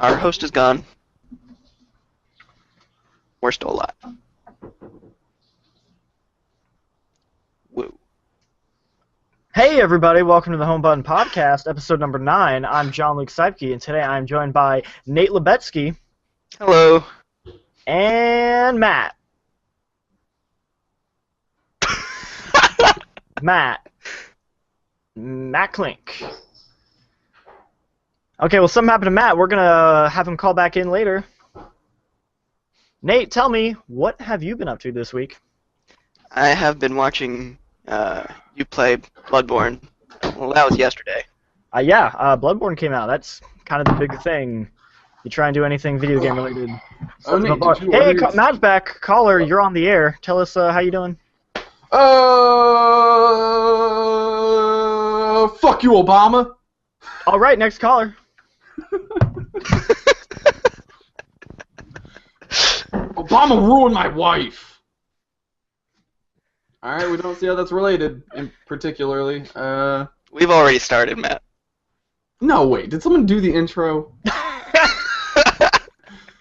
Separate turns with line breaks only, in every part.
Our host is gone. We're still alive. Woo.
Hey everybody, welcome to the Home Button Podcast, episode number 9. I'm John Luke Seipke, and today I'm joined by Nate Lebetsky
Hello.
and Matt. Matt Klink. Okay, well, something happened to Matt. We're gonna have him call back in later. Nate, tell me, what have you been up to this week?
I have been watching you play Bloodborne. Well, that was yesterday.
Bloodborne came out. That's kind of the big thing. You try and do anything video game related. Hey, Matt's back. Caller, you're on the air. Tell us how you doing.
Fuck you, Obama.
All right, next caller.
Obama ruined my wife. All right, we don't see how that's related, particularly.
We've already started, Matt.
No, wait. Did someone do the intro?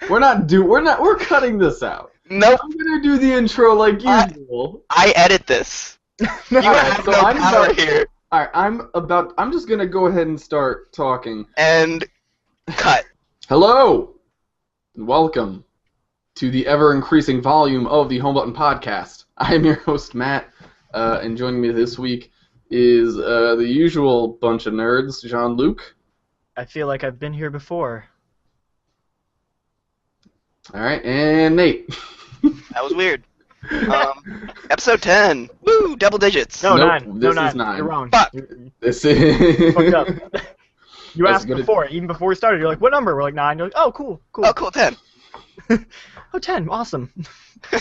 We're cutting this out.
Nope.
I'm gonna do the intro like usual.
I edit this. You have no power here.
All right, I'm just gonna go ahead and start talking.
And cut.
Hello, and welcome to the ever-increasing volume of the Home Button Podcast. I am your host, Matt, and joining me this week is the usual bunch of nerds, Jean-Luc.
I feel like I've been here before.
All right, and Nate.
That was weird. Episode 10. Woo, double digits.
No,
Nope,
9.
this
No, 9.
is 9.
You're wrong.
Fuck.
This is...
Fucked up. You
That's
asked
good.
before, even before we started. You're like, what number? We're like, 9. You're like, oh, cool.
Oh, cool, 10.
Oh, 10. Awesome.
I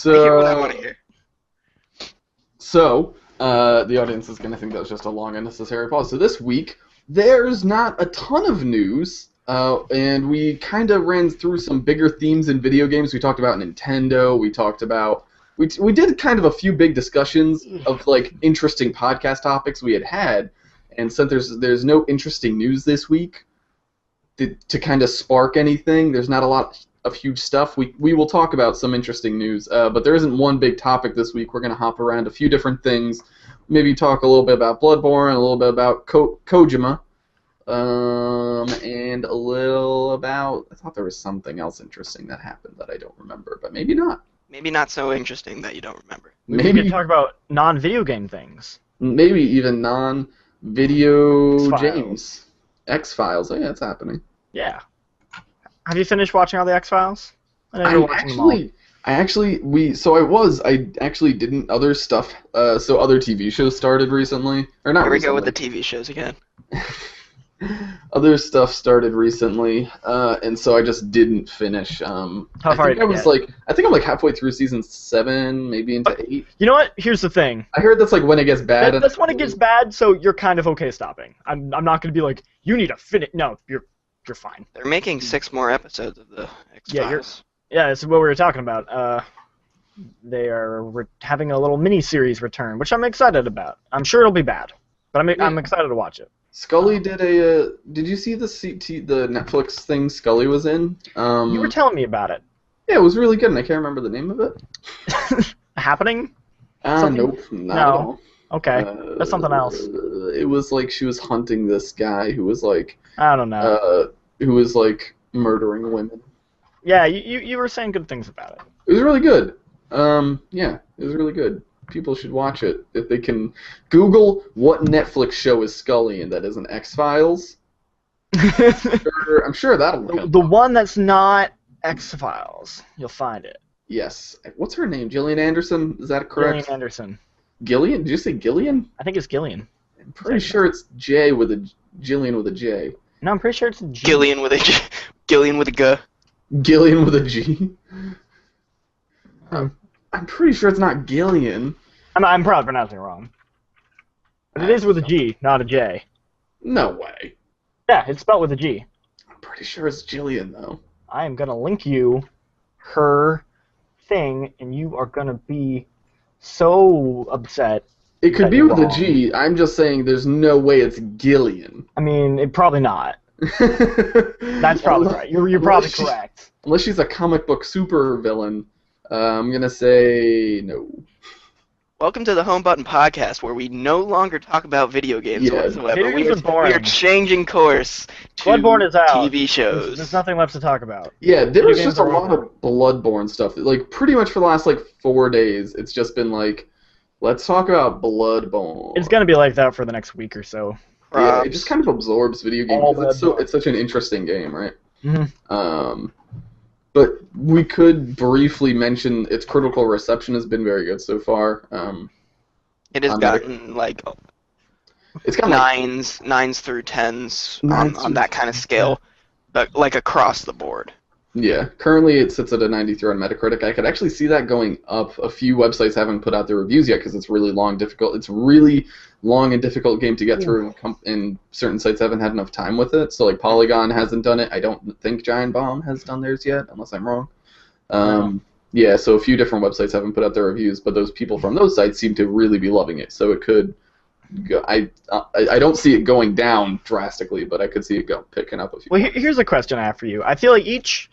hear what I want to hear.
So, the audience is going to think that was just a long, unnecessary pause. So this week, there's not a ton of news, and we kind of ran through some bigger themes in video games. We talked about Nintendo. We talked about... We did kind of a few big discussions of, like, interesting podcast topics we had, and since there's no interesting news this week to kind of spark anything, there's not a lot of huge stuff. We will talk about some interesting news, but there isn't one big topic this week. We're going to hop around a few different things, maybe talk a little bit about Bloodborne, a little bit about Kojima, and a little about... I thought there was something else interesting that happened that I don't remember, but maybe not.
Maybe not so interesting that you don't remember.
Maybe we could talk about non-video game things.
Maybe even non-video
X-Files.
James. X-Files. Oh, yeah, it's happening.
Yeah. Have you finished watching all the X-Files? I
actually didn't other stuff. So other TV shows started recently, or not.
Here we
recently.
go with the TV shows again.
Other stuff started recently, and so I just didn't finish.
How far
I think I'm like halfway through season 7, maybe into 8.
You know what? Here's the thing.
I heard that's like when it gets bad.
That's when it gets bad, so you're kind of okay stopping. I'm not going to be like, you need to finish. No, you're fine.
They're making 6 more episodes of the X-Files.
Yeah, this is what we were talking about. They are having a little mini-series return, which I'm excited about. I'm sure it'll be bad, but I'm excited to watch it.
Scully did a. Did you see the Netflix thing Scully was in?
You were telling me about it.
Yeah, it was really good, and I can't remember the name of it.
Happening?
Nope, not at all.
Okay, that's something else.
It was like she was hunting this guy who was like.
I don't know.
Who was like murdering women.
Yeah, you were saying good things about it.
It was really good. Yeah, it was really good. People should watch it if they can. Google what Netflix show is Scully in that isn't X-Files. I'm sure that'll come.
The one that's not X-Files. You'll find it.
Yes. What's her name? Gillian Anderson? Is that correct?
Gillian Anderson.
Gillian? Did you say Gillian?
I think it's Gillian.
I'm pretty sure it's Gillian with a J.
No, I'm pretty sure it's a G.
Gillian with a G. Gillian with a G.
Gillian with a G? I'm pretty sure it's not Gillian.
I'm probably pronouncing it wrong. But it is with a G, not a J.
No way.
Yeah, it's spelled with a G.
I'm pretty sure it's Gillian, though.
I am going to link you her thing, and you are going to be so upset.
It could be with a G. I'm just saying there's no way it's Gillian.
I mean, probably not. That's probably right. You're probably correct.
Unless she's a comic book super villain, I'm gonna say no.
Welcome to the Home Button Podcast, where we no longer talk about video games whatsoever.
Video games are boring.
We are changing course to
Bloodborne is out.
TV shows.
There's nothing left to talk about.
Yeah, there was just a lot of Bloodborne stuff. Like, pretty much for the last, 4 days, it's just been like, let's talk about Bloodborne.
It's gonna be like that for the next week or so.
Yeah, it just kind of absorbs video games. It's such an interesting game, right?
Mm-hmm.
But we could briefly mention its critical reception has been very good so far.
It has gotten
it's got
nines through tens on that kind of scale, but across the board.
Yeah, currently it sits at a 93 on Metacritic. I could actually see that going up. A few websites haven't put out their reviews yet because it's really long, difficult. It's really long and difficult game to get through, and certain sites haven't had enough time with it. So Polygon hasn't done it. I don't think Giant Bomb has done theirs yet, unless I'm wrong. Yeah, so a few different websites haven't put out their reviews, but those people from those sites seem to really be loving it. So it could go. I don't see it going down drastically, but I could see it picking up a few.
Well, here's a question I have for you. I feel like each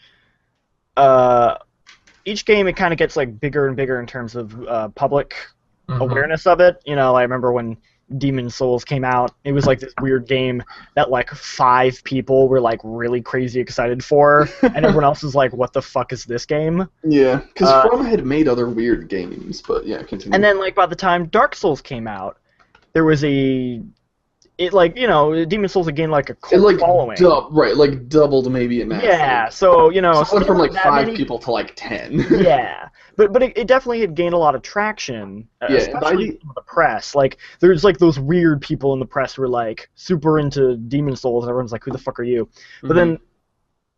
game it kind of gets bigger and bigger in terms of public awareness of it. I remember when Demon's Souls came out, it was this weird game that 5 people were really crazy excited for, and everyone else was like, what the fuck is this game?
Yeah, because From had made other weird games, but yeah, continue.
And then by the time Dark Souls came out, there was Demon's Souls had gained a cult following.
Doubled maybe in mass.
Yeah, so
it went from 5 people to 10.
Yeah, but it definitely had gained a lot of traction, especially from the press. There's those weird people in the press who are super into Demon's Souls, and everyone's like, who the fuck are you? But then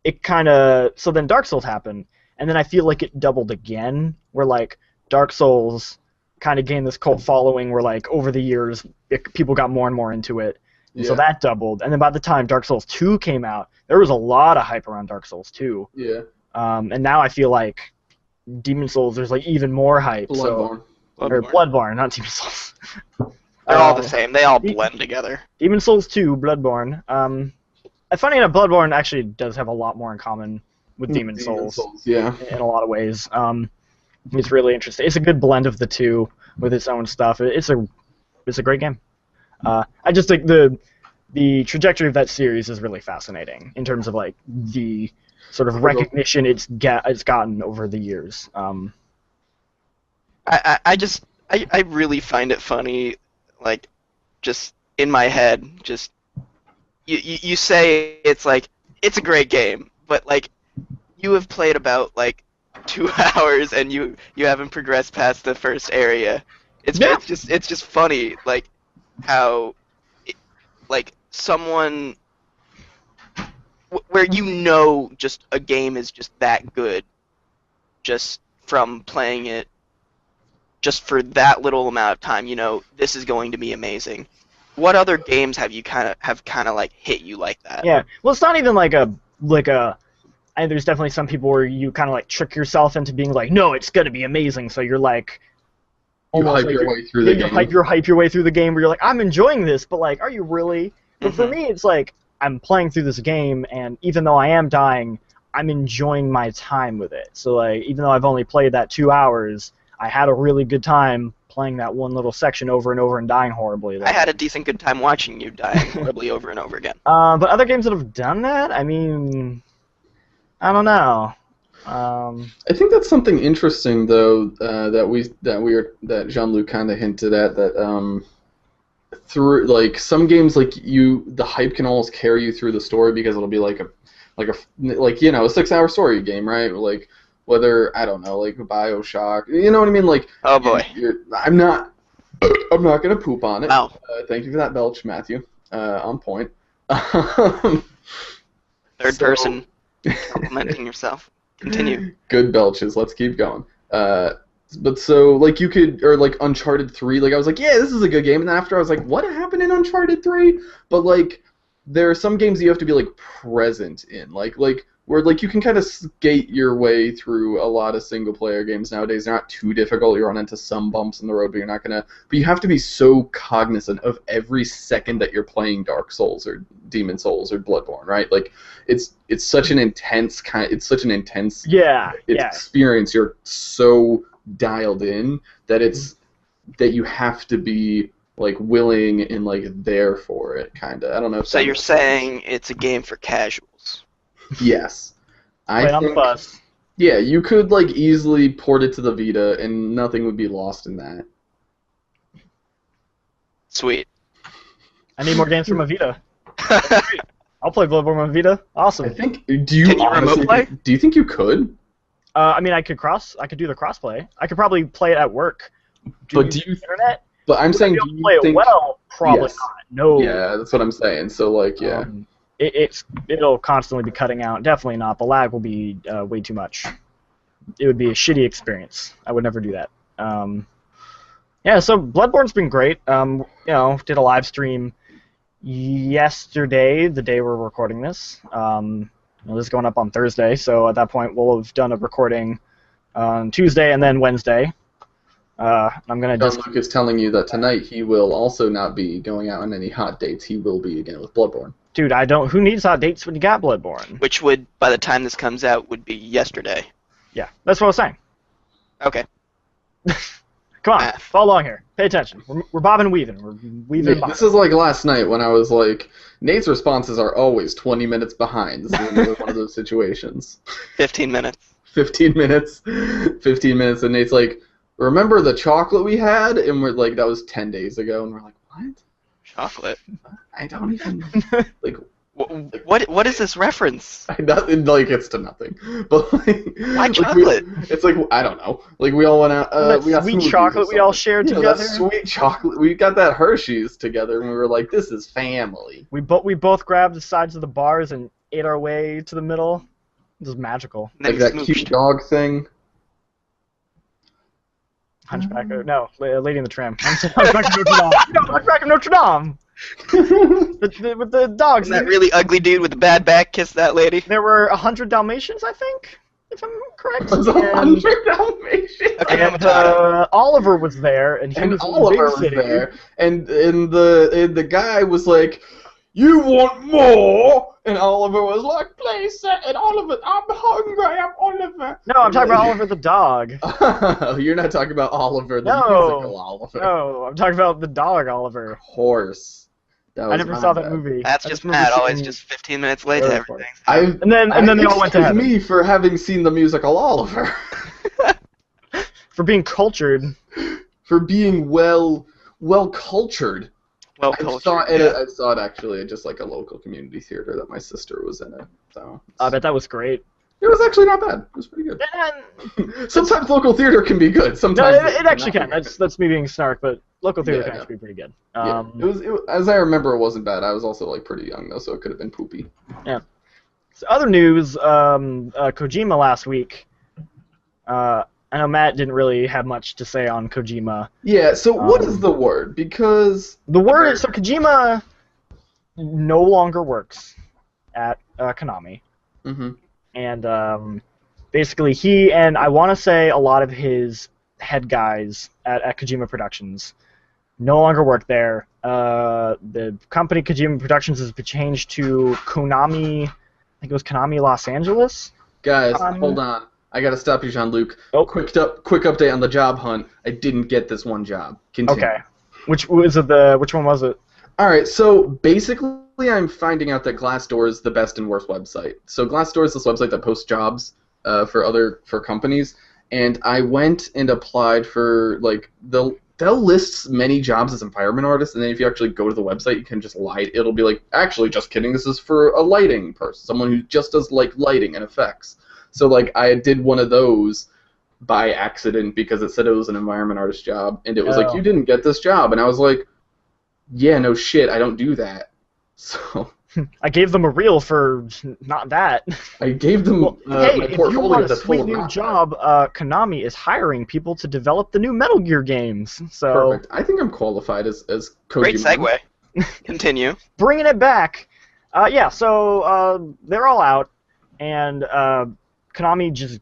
then Dark Souls happened, and then I feel like it doubled again, where Dark Souls kind of gained this cult following where over the years people got more and more into it, and so that doubled. And then by the time Dark Souls 2 came out, there was a lot of hype around Dark Souls 2.
Yeah.
And now I feel like Demon's Souls, there's even more hype.
Bloodborne.
Or Bloodborne, not Demon's Souls.
They're all the same. They all blend together.
Demon's Souls 2, Bloodborne. Funny enough, Bloodborne actually does have a lot more in common with Demon's Souls.
Yeah.
In a lot of ways. It's really interesting. It's a good blend of the two with its own stuff. It's a great game. I just think the trajectory of that series is really fascinating in terms of the sort of recognition it's gotten over the years.
I really find it funny, just in my head, just you say it's a great game, but you have played about 2 hours and you haven't progressed past the first area. It's just funny how someone where just a game is just that good just from playing it just for that little amount of time, this is going to be amazing. What other games have you kind of hit you like that?
Yeah. Well, it's not even and there's definitely some people where you kind of trick yourself into being no, it's going to be amazing. So you're
you hype your way through the game.
You hype your way through the game where you're I'm enjoying this, but are you really? But for me, it's I'm playing through this game, and even though I am dying, I'm enjoying my time with it. So even though I've only played that 2 hours, I had a really good time playing that one little section over and over and dying horribly.
I had a decent good time watching you die horribly over and over again.
But other games that have done that, I mean, I don't know.
I think that's something interesting though that Jean-Luc kind of hinted at, that through some games the hype can almost carry you through the story because it'll be a 6-hour story game, right? Whether I don't know BioShock, you know what I mean?
Oh boy,
I'm not gonna poop on it.
Wow.
Thank you for that belch, Matthew. On point.
Third person complimenting yourself. Continue.
Good belches. Let's keep going. But so you could, or Uncharted 3. I was yeah, this is a good game, and then after I was what happened in Uncharted 3? But there are some games that you have to be present in. where like you can kind of skate your way through a lot of single player games nowadays. They're not too difficult. You run into some bumps in the road, but you're not gonna. But you have to be so cognizant of every second that you're playing Dark Souls or Demon Souls or Bloodborne, right? Like it's such an intense experience. You're so dialed in that you have to be like willing and like there for it, kind of. I don't know.
So you're saying it's a game for casuals?
Yes. I
on the
think,
bus.
yeah, you could like easily port it to the Vita and nothing would be lost in that.
Sweet.
I need more games for my Vita. I'll play Bloodborne on Vita. Awesome.
I think.
Can you remote play?
Do you think you could?
I mean, I could do the crossplay. I could probably play it at work.
But do you?
Internet?
But I'm saying,
do
do
you
you
play
think?
it well? Probably
Yes.
not. No.
Yeah, that's what I'm saying. So like, yeah.
It'll constantly be cutting out. Definitely not. The lag will be way too much. It would be a shitty experience. I would never do that. Yeah. So Bloodborne's been great. You know, did a live stream yesterday, the day we're recording this. This is going up on Thursday, so at that point we'll have done a recording on Tuesday and then Wednesday. I'm gonna
John
just
Luke is telling you that tonight he will also not be going out on any hot dates. He will be again with Bloodborne.
dude, I don't. Who needs hot dates when you got Bloodborne?
Which would, by the time this comes out, would be yesterday.
Yeah, that's what I was saying.
Okay.
Come on,
Math.
follow along here. Pay attention. We're bobbing and weaving. We're weaving.
This is like last night when I was like, Nate's responses are always 20 minutes behind. This is another one of those situations.
15 minutes.
15 minutes, and Nate's like, remember the chocolate we had? And we're like, that was 10 days ago, and we're like, what?
Chocolate.
I don't even, like,
What is this reference?
nothing, like, it's to nothing. But, like,
Why chocolate?
It's like, I don't know. Like, we all went out,
That
we got
sweet
smoothies
chocolate
or
we all
something.
shared
You know,
together.
that sweet chocolate. We got that Hershey's together, and we were like, this is family.
We both grabbed the sides of the bars and ate our way to the middle. This is magical.
And then
Like that
we
cute
smooched.
dog thing.
Hunchback. No, Lady in the Tram. Hunchback of Notre Dame. No, Hunchback of Notre Dame. With the dogs.
That really ugly dude with the bad back kissed that lady.
There were 100 Dalmatians, I think, if I'm correct.
It was 100 Dalmatians.
Okay,
And Oliver was there, and he
And
was
Oliver was
babysitting.
there, and the guy was like, "You want more?" And Oliver was like, "Please, sir." And Oliver, "I'm hungry. I'm Oliver."
No, I'm talking about Oliver the dog.
You're not talking about Oliver, the
No.
musical Oliver.
No, I'm talking about the dog Oliver.
Horse. That
I
was
never
my
saw that
bad.
movie.
That's
I
just
remember
Matt, always
seeing-
just 15 minutes late to
Very
everything.
And then they all went to
excuse
heaven.
me for having seen the musical Oliver,
For being cultured.
for being well cultured.
Well,
I saw it actually at just like a local community theater that my sister was in it. So
I bet that was great.
it was actually not bad. It was pretty good.
And,
Sometimes local theater can be good.
no,
Sometimes
it actually
not
can. That's me being snark, but local theater
Yeah,
can
I know.
actually be pretty good.
Yeah, it was, as I remember, it wasn't bad. I was also like pretty young though, so it could have been poopy.
So other news, Kojima last week. I know Matt didn't really have much to say on Kojima.
Yeah. So what is the word? Because
The word is, so Kojima no longer works at Konami.
Mhm.
And basically he and I want to say a lot of his head guys at Kojima Productions no longer work there. The company Kojima Productions has been changed to Konami, I think it was Konami Los Angeles.
guys, hold on. I gotta stop you, Jean-Luc.
Oh.
Quick update on the job hunt. I didn't get this one job. Continue.
Okay. Which one was it?
All right, so basically I'm finding out that Glassdoor is the best and worst website. So Glassdoor is this website that posts jobs for companies, and I went and applied for, like, they'll list many jobs as environment artists, and then if you actually go to the website, you can just lie. It'll be like, actually, just kidding, this is for a lighting person, someone who just does, like, lighting and effects. So, like, I did one of those by accident because it said it was an environment artist job, and it was like,
Oh.
you didn't get this job, and I was like, yeah, no shit, I don't do that. So
I gave them a reel for not that.
I gave them
Well,
my
hey, if you
portfolio
want a
that's full
sweet
of
new
not
job, Konami is hiring people to develop the new Metal Gear games.
that.
So
Perfect. I think I'm qualified as Kojima.
Great segue. Continue.
bringing it back. Yeah, so they're all out. and Konami just.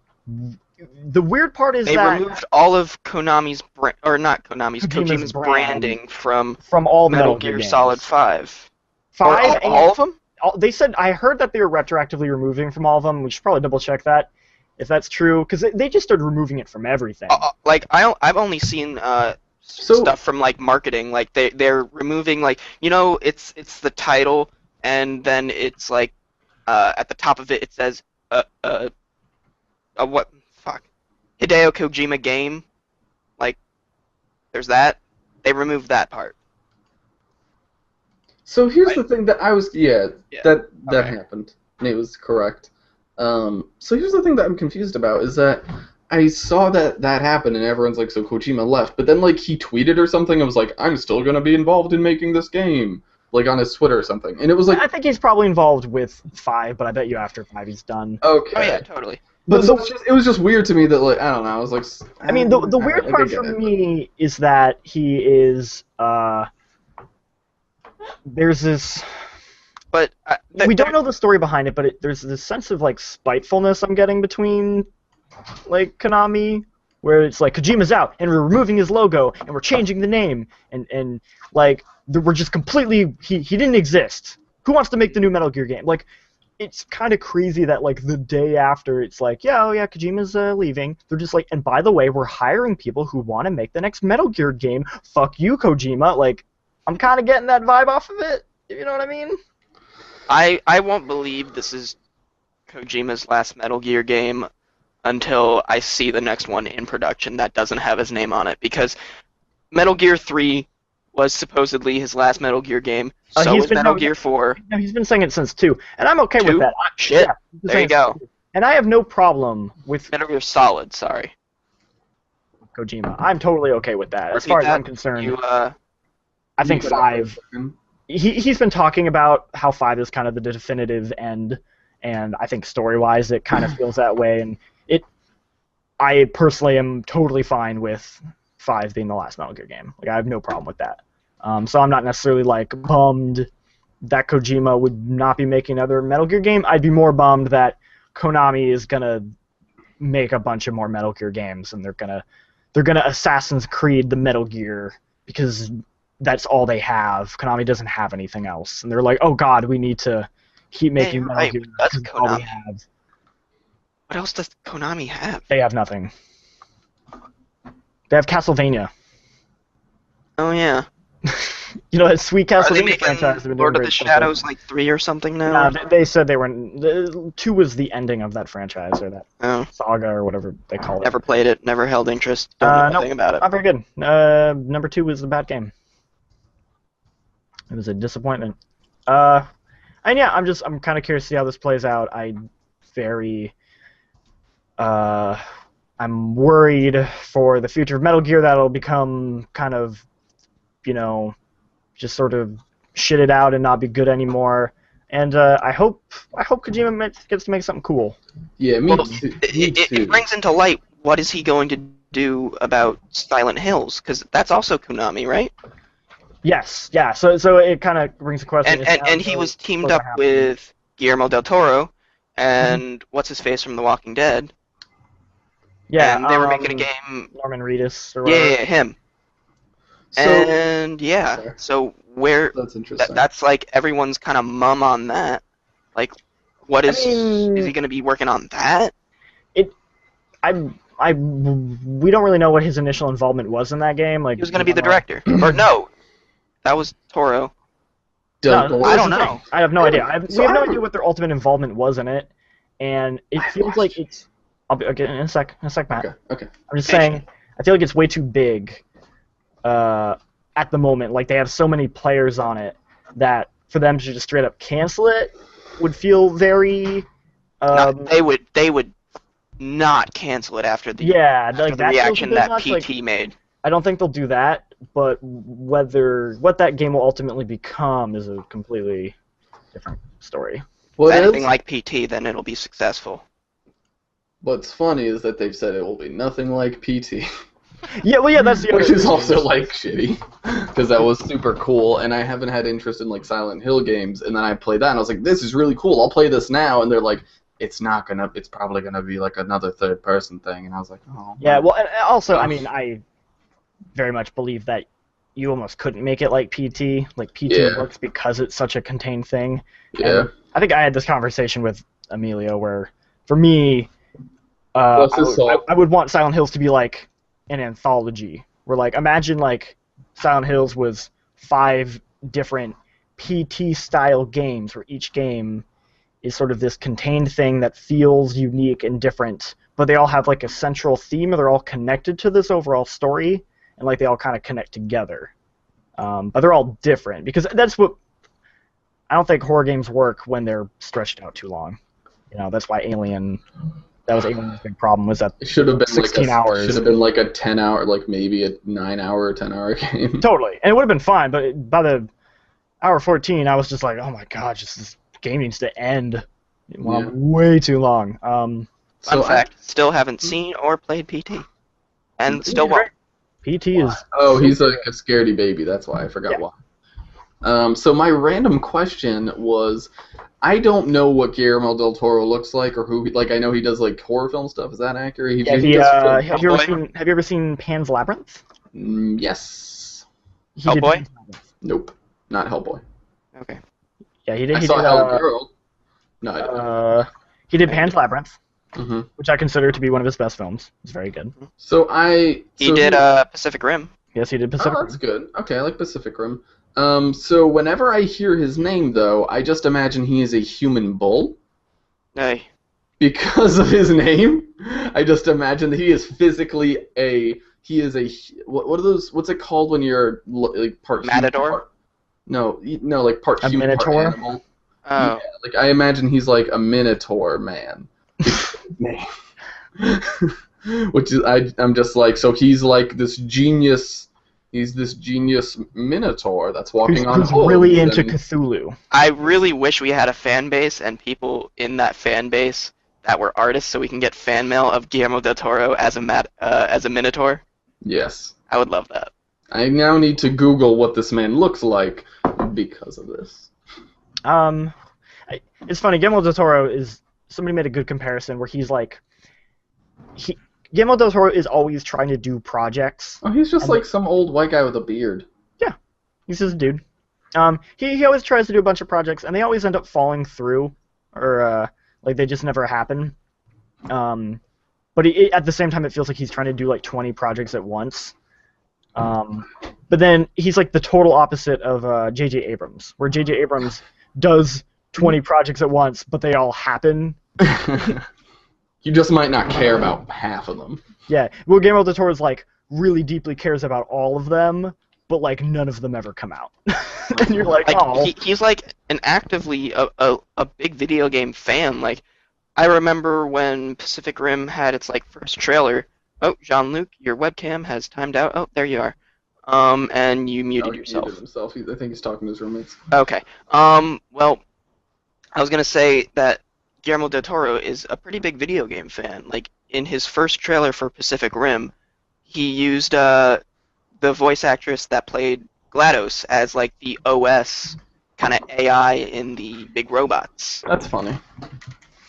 The weird part is
They
that
removed all of Konami's Kojima's
brand
branding from
all
Metal
Gear
Gear
games.
Solid 5.
Five,
Or all of them?
They said I heard that they were retroactively removing from all of them. We should probably double check that if that's true, because they just started removing it from everything.
Like I've only seen stuff from like marketing. Like they're removing like it's the title, and then it's like at the top of it says what fuck Hideo Kojima game. Like there's that. They removed that part.
So here's the thing that I was that
Okay.
happened, and it was correct. So here's the thing that I'm confused about is that I saw that happened, and everyone's like, so Kojima left, but then like he tweeted or something and was like, I'm still gonna be involved in making this game, like on his Twitter or something, and it was like,
I think he's probably involved with 5, but I bet you after 5 he's done.
okay.
Oh yeah, totally.
But so it was just weird to me that like I don't know, I was like,
I mean, the weird part for me is that he is there's this.
But
We don't know the story behind it, but there's this sense of like spitefulness I'm getting between like Konami, where it's like Kojima's out and we're removing his logo and we're changing the name and like we're just completely he didn't exist. Who wants to make the new Metal Gear game? Like it's kind of crazy that like the day after it's like Kojima's leaving. They're just like, and by the way, we're hiring people who want to make the next Metal Gear game. Fuck you, Kojima. Like I'm kind of getting that vibe off of it. If you know what I mean?
I won't believe this is Kojima's last Metal Gear game until I see the next one in production that doesn't have his name on it, because Metal Gear 3 was supposedly his last Metal Gear game. So was Metal Gear 4.
No, he's been saying it since 2, and I'm okay
2?
with that.
Shit.
Yeah,
There you go.
And I have no problem with
Metal Gear Solid, sorry.
Kojima. I'm totally okay with that. As far as I'm concerned,
You,
I think 5. He's been talking about how 5 is kind of the definitive end, and I think story-wise it kind of feels that way. And I personally am totally fine with 5 being the last Metal Gear game. Like I have no problem with that. So I'm not necessarily like bummed that Kojima would not be making another Metal Gear game. I'd be more bummed that Konami is gonna make a bunch of more Metal Gear games, and they're gonna Assassin's Creed the Metal Gear because that's all they have. Konami doesn't have anything else, and they're like, oh god, we need to keep making Metal Gear.
That's
because all we
Konami.
have.
What else does Konami have?
They have nothing. They have Castlevania.
Oh yeah.
You know that sweet
Are they
Castlevania
making
franchise. They've been
Lord
doing
of the
great stuff with.
Shadows like 3 or something now?
No, they said they were. 2 was the ending of that franchise, or that
Oh,
saga, or whatever they call it.
never played it, never held interest, don't know
Nope,
nothing about it.
not very good. Number 2 was a bad game. It was a disappointment. And yeah, I'm kind of curious to see how this plays out. I'm worried for the future of Metal Gear that it'll become kind of, just sort of shitted out and not be good anymore. And I hope Kojima gets to make something cool.
Yeah, me
Well,
too.
it brings into light what is he going to do about Silent Hills, because that's also Konami, right?
Yes, yeah. So it kind of brings the question.
And he was teamed up with Guillermo del Toro and what's his face from The Walking Dead.
Yeah,
and they were making a game.
Norman Reedus or whatever.
Yeah, him.
So,
And yeah,
Sorry.
so where
That's interesting.
that's like everyone's kind of mum on that. Like, what is
mean-
is he going to be working on that?
We don't really know what his initial involvement was in that game. Like
He was going to be the director, or no? That was Toro.
Del
No,
Toro.
I don't
that's the
know.
thing. I have no idea. We have no
I-
idea what their ultimate involvement was in it, and it feels like it's. I'll be okay in a sec, Matt.
Okay.
I'm just saying. I feel like it's way too big. At the moment, like they have so many players on it that for them to just straight up cancel it would feel very.
They would not cancel it after the
Yeah, like
the
that feels a
reaction
bit
that
much,
PT
like,
made.
I don't think they'll do that, but what that game will ultimately become is a completely different story.
What
If anything
is?
like PT, then it'll be successful.
What's funny is that they've said it will be nothing like PT,
Yeah, well, yeah, that's the
which
other
is
thing.
also like shitty, because that was super cool, and I haven't had interest in like Silent Hill games, and then I played that, and I was like, this is really cool. I'll play this now, and they're like, it's probably gonna be like another third person thing, and I was like, oh.
Yeah, well, and also, I
Oh.
mean, I very much believe that you almost couldn't make it like PT. Like PT
Yeah.
works because it's such a contained thing.
Yeah.
And I think I had this conversation with Emilio where, for me,
Bless his soul.
I would want Silent Hills to be like an anthology. Where like imagine like Silent Hills was 5 different PT style games where each game is sort of this contained thing that feels unique and different, but they all have like a central theme, or they're all connected to this overall story, and like they all kind of connect together. But they're all different because that's what I don't think horror games work when they're stretched out too long. You know, that's why Alien. That was Alien's big problem, was that
It should have been
16 hours.
Should have been like a 10-hour, like maybe a 9-hour or 10-hour game.
Totally, and it would have been fine, but by the hour 14, I was just like, oh my god, just this game needs to end. Well,
Yeah.
way too long.
Fun fact: still haven't seen or played PT, and still won't.
PT is
Oh, he's like a scaredy baby. That's why I forgot why. So my random question was, I don't know what Guillermo del Toro looks like, or who. Like I know he does like horror film stuff. Is that accurate? He does
have you ever seen Pan's Labyrinth?
Yes.
He did
Hellboy?
Pan's Labyrinth.
Nope. Not Hellboy.
Okay.
Yeah, he did.
I
He
saw
did.
Hellgirl. No, I don't.
He did Pan's Labyrinth,
Mm-hmm.
which I consider to be one of his best films. It's very good.
So
He did Pacific Rim.
Yes, he did Pacific.
Oh, that's good. Okay, I like Pacific Rim. So whenever I hear his name, though, I just imagine he is a human bull.
Hey.
Because of his name, I just imagine that he is physically what are those? What's it called when you're like part
Matador?
No, like part
A
human,
minotaur?
part animal.
Oh.
Yeah, like I imagine he's like a minotaur man. Which is I'm just like, so he's like this genius. He's this genius minotaur that's walking on
Who's
hooves
really into
and-
Cthulhu.
I really wish we had a fan base and people in that fan base that were artists, so we can get fan mail of Guillermo del Toro as a Minotaur.
Yes.
I would love that.
I now need to Google what this man looks like because of this.
It's funny. Guillermo del Toro is somebody made a good comparison where he's like, Guillermo del Toro is always trying to do projects.
Oh, he's just
And
like some old white guy with a beard.
Yeah, he's just a dude. He always tries to do a bunch of projects, and they always end up falling through, or like they just never happen. But at the same time, it feels like he's trying to do like 20 projects at once. But then he's like the total opposite of J.J. Abrams, where J.J. Abrams does 20 projects at once, but they all happen.
You just might not care about half of them.
Yeah, well, Guillermo del Toro is like really deeply cares about all of them, but like none of them ever come out. And you're like, oh.
He's like an actively a big video game fan. Like, I remember when Pacific Rim had its like first trailer. Oh, Jean-Luc, your webcam has timed out. Oh, there you are. And you muted yourself.
He muted himself. I think he's talking to his roommates.
Okay. Well, I was gonna say that Guillermo del Toro is a pretty big video game fan. Like, in his first trailer for Pacific Rim, he used the voice actress that played GLaDOS as like the OS kind of AI in the big robots.
That's funny.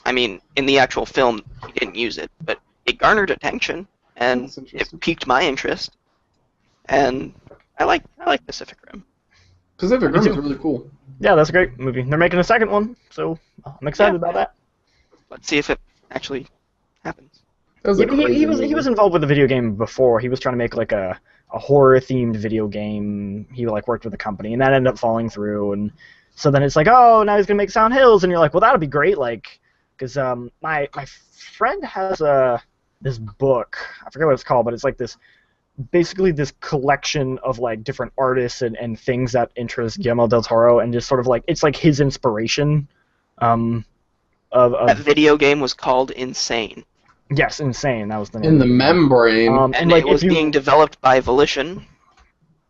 I mean, in the actual film, he didn't use it, but it garnered attention, and
That's interesting.
it piqued my interest. And I like Pacific Rim.
Pacific Rim is really cool.
Yeah, that's a great movie. They're making a second one, so I'm excited about that.
Let's see if it actually happens.
That was
Yeah,
a
but he
crazy
was
movie.
involved with the video game before. He was trying to make like a horror themed video game. He like worked with a company, and that ended up falling through. And so then it's like, oh, now he's gonna make Silent Hills, and you're like, well, that'll be great, like, because my friend has this book. I forget what it's called, but it's like basically this collection of like different artists and things that interest Guillermo del Toro, and just sort of like it's like his inspiration.
That video game was called Insane.
Yes, Insane. That was the name.
In the membrane.
And
like
it was
if you,
being developed by Volition,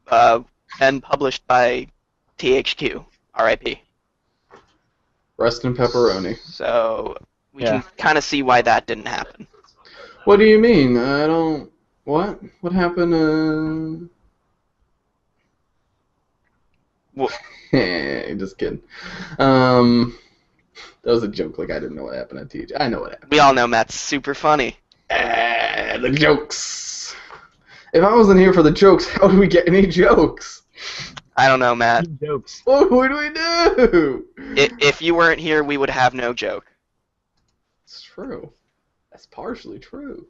and published by THQ, R.I.P.
Rest in pepperoni.
So we
Yeah.
can kind of see why that didn't happen.
What do you mean? I don't... What? What happened?
Well,
Just kidding. That was a joke. Like I didn't know what happened at TJ. I know what happened.
We all know Matt's super funny.
The jokes. If I wasn't here for the jokes, how do we get any jokes?
I don't know, Matt.
Jokes.
What do we do?
If you weren't here, we would have no joke.
It's true. That's partially true.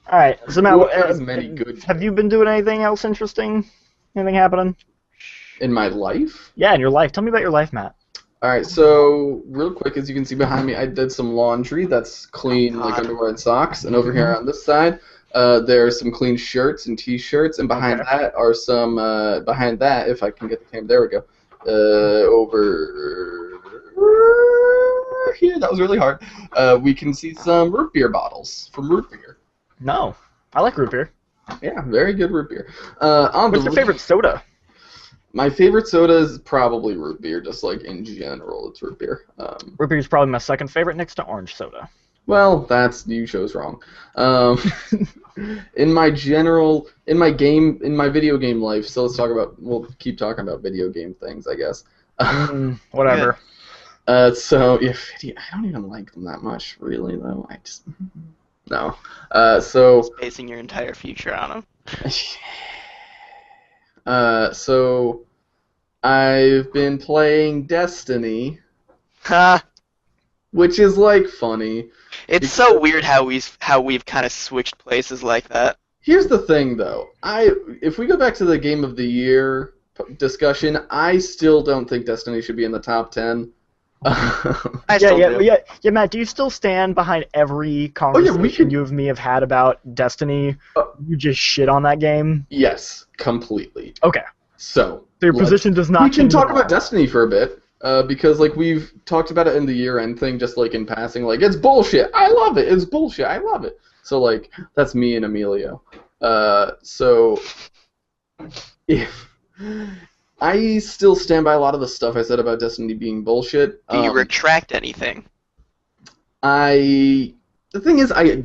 All right, so Matt,
Who has many good
have you been doing anything else interesting? Anything happening?
In my life?
Yeah, in your life. Tell me about your life, Matt.
All right, so real quick, as you can see behind me, I did some laundry. That's clean, like underwear and socks. And over here on this side, there are some clean shirts and T-shirts. And behind that are some. Behind that, if I can get the camera, there we go. Over here, that was really hard. We can see some root beer bottles from root beer.
No, I like root beer.
Yeah, very good root beer.
What's your favorite soda?
My favorite soda is probably root beer, just like in general, it's root beer.
Root beer is probably my second favorite, next to orange soda.
Well, you chose wrong. In my video game life, so we'll keep talking about video game things, I guess.
Whatever.
So, I don't even like them that much, really, though. No. So...
Basing your entire future on them.
So I've been playing Destiny,
Ha!
which is like funny.
It's so weird how we've kind of switched places like that.
Here's the thing, though. If we go back to the Game of the Year discussion, I still don't think Destiny should be in the top 10.
Yeah, Matt, do you still stand behind every conversation you and me have had about Destiny? You just shit on that game?
Yes, completely.
Okay.
So
your position does not change.
We can talk about Destiny for a bit, because like we've talked about it in the year-end thing, just like in passing, like it's bullshit. I love it. It's bullshit. I love it. So like that's me and Emilio. So if I still stand by a lot of the stuff I said about Destiny being bullshit.
Do you retract anything?
The thing is, I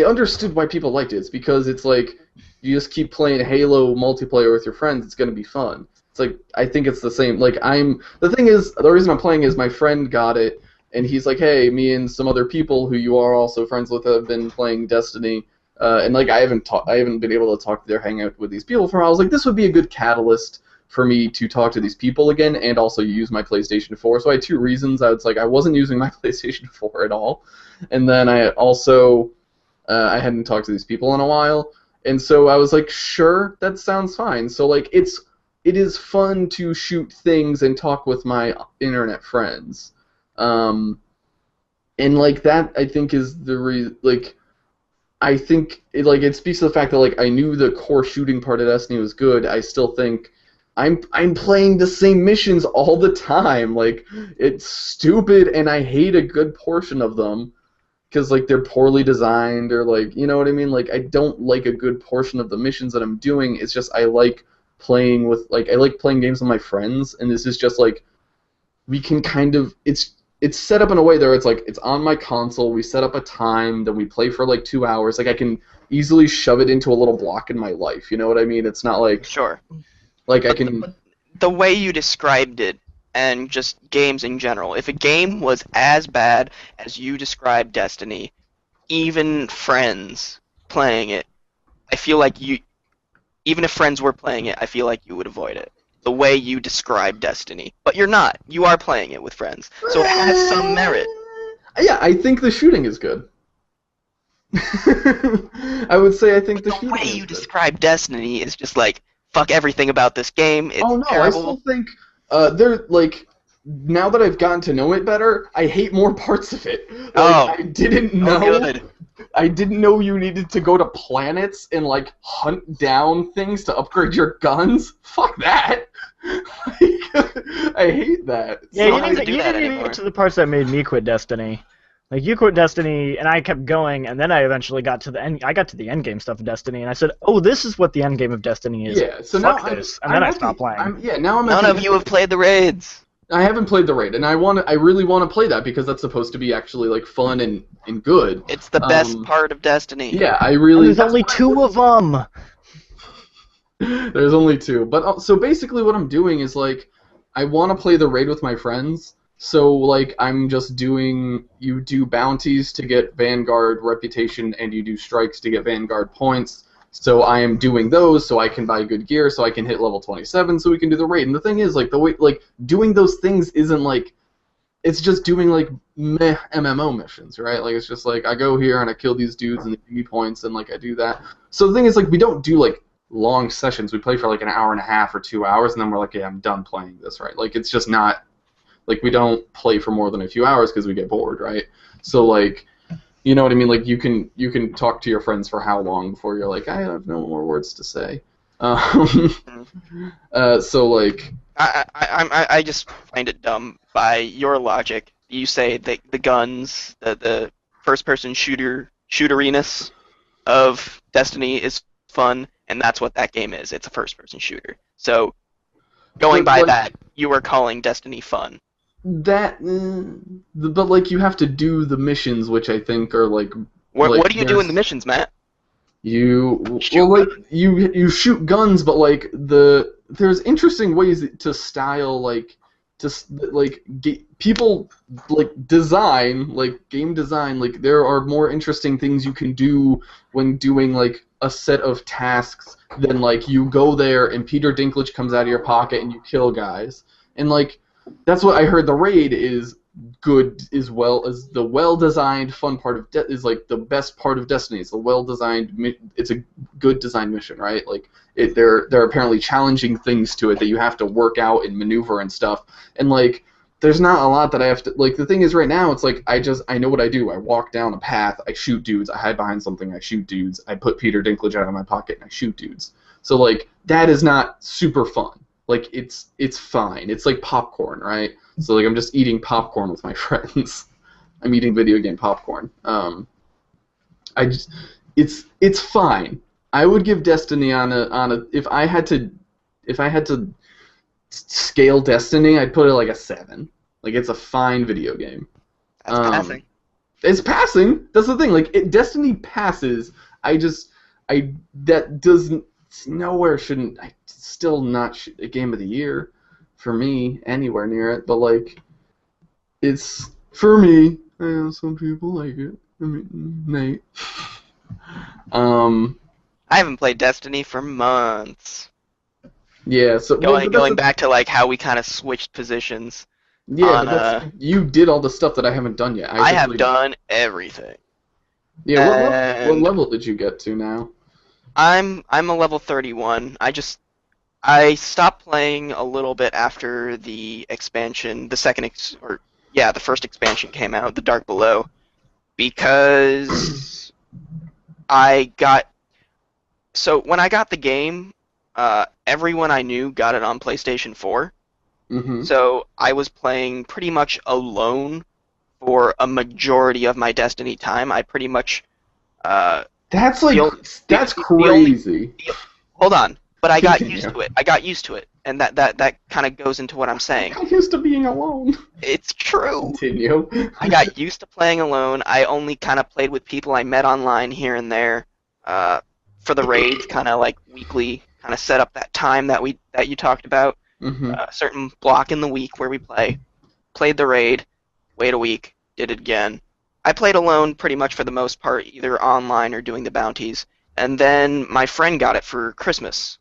understood why people liked it. It's because it's like you just keep playing Halo multiplayer with your friends. It's gonna be fun. It's like I think it's the same. Like the thing is, the reason I'm playing is my friend got it, and he's like, hey, me and some other people who you are also friends with have been playing Destiny. And like I haven't been able to talk to hang out with these people for a while. I was like, this would be a good catalyst for me to talk to these people again, and also use my PlayStation 4. So I had two reasons. I wasn't using my PlayStation 4 at all, and then I also I hadn't talked to these people in a while, and so I was like, sure, that sounds fine. So like it is fun to shoot things and talk with my internet friends, and like that I think is I think it speaks to the fact that like I knew the core shooting part of Destiny was good. I still think I'm playing the same missions all the time. Like it's stupid, and I hate a good portion of them because like they're poorly designed, or like, you know what I mean. Like I don't like a good portion of the missions that I'm doing. It's just I like playing games with my friends, and this is just like we can kind of it's set up in a way there it's like it's on my console, we set up a time, then we play for like 2 hours. Like I can easily shove it into a little block in my life, you know what I mean? It's not like
Sure.
Like I can
the way you described it, and just games in general, if a game was as bad as you described Destiny, even friends playing it, I feel like even if friends were playing it, I feel like you would avoid it. The way you describe Destiny. But you're not. You are playing it with friends. So it has some merit.
Yeah, I think the shooting is good. I would say I think the shooting is good.
The way you describe Destiny is just like, fuck everything about this game. It's terrible.
I still think they're like, now that I've gotten to know it better, I hate more parts of it. Like, I didn't know.
Good.
I didn't know you needed to go to planets and like hunt down things to upgrade your guns. Fuck that. I hate that.
Yeah, you didn't even get to the parts that made me quit Destiny. Like you quit Destiny, and I kept going, and then I eventually got to the end. I got to the end game stuff of Destiny, and I said, "Oh, this is what the end game of Destiny is."
Yeah. So
fuck
now
this, and then I stopped playing.
None of you have played the raids.
I haven't played the raid, and I really want to play that because that's supposed to be actually like fun and good.
It's the best part of Destiny.
Yeah, I really.
And there's only 2 of them.
There's only 2, but so basically what I'm doing is like, I want to play the raid with my friends. So like I'm just doing you do bounties to get Vanguard reputation and you do strikes to get Vanguard points. So I am doing those so I can buy good gear so I can hit level 27 so we can do the raid. And the thing is like the way like doing those things isn't like it's just doing like meh MMO missions, right? Like it's just like I go here and I kill these dudes and they give me points and like I do that. So the thing is like we don't do like long sessions. We play for like an hour and a half or 2 hours and then we're like, yeah, I'm done playing this, right? Like it's just not like we don't play for more than a few hours because we get bored, right? So like, you know what I mean? Like you can talk to your friends for how long before you're like, I have no more words to say. So like,
I just find it dumb by your logic. You say that the guns, the first-person shooteriness of Destiny is fun, and that's what that game is. It's a first-person shooter. So, going
but,
by
like,
that, you are calling Destiny fun.
that, but like you have to do the missions, which I think are like.
What do you do in the missions, Matt?
You
Shoot
well, like you shoot guns, but like there's interesting ways to style like people like design like game design like there are more interesting things you can do when doing like a set of tasks than like you go there and Peter Dinklage comes out of your pocket and you kill guys and like that's what I heard the raid is good as well as the well-designed fun part of is like the best part of Destiny. It's a well-designed it's a good designed mission, right? Like there are apparently challenging things to it that you have to work out and maneuver and stuff. And like there's not a lot that I have to like the thing is right now it's like I know what I do. I walk down a path, I shoot dudes, I hide behind something, I shoot dudes, I put Peter Dinklage out of my pocket and I shoot dudes. So like that is not super fun. Like it's fine. It's like popcorn, right? So like I'm just eating popcorn with my friends. I'm eating video game popcorn. It's fine. I would give Destiny on a if I had to scale Destiny, I'd put it like a 7. Like it's a fine video game.
That's passing.
It's passing. That's the thing. Like Destiny passes. That doesn't nowhere shouldn't. Still not a game of the year for me anywhere near it. But like it's for me. Some people like it. I mean, Nate.
I haven't played Destiny for months.
Yeah, so
going back to like how we kind of switched positions.
Yeah, but you did all the stuff that I haven't done yet.
I have done everything.
Yeah, what level did you get to now?
I'm a level 31. I stopped playing a little bit after the expansion, the first expansion came out, the Dark Below, because so when I got the game, everyone I knew got it on PlayStation 4.
Mm-hmm.
So I was playing pretty much alone for a majority of my Destiny time. I pretty much
that's crazy.
Hold on, but I got used to it. I got used to it, and that kind of goes into what I'm saying.
I'm used to being alone.
It's true.
Continue.
I got used to playing alone. I only kind of played with people I met online here and there for the raids, kind of like weekly, kind of set up that time that you talked about.
Mm-hmm.
A certain block in the week where we played the raid, wait a week, did it again. I played alone pretty much for the most part, either online or doing the bounties. And then my friend got it for Christmas.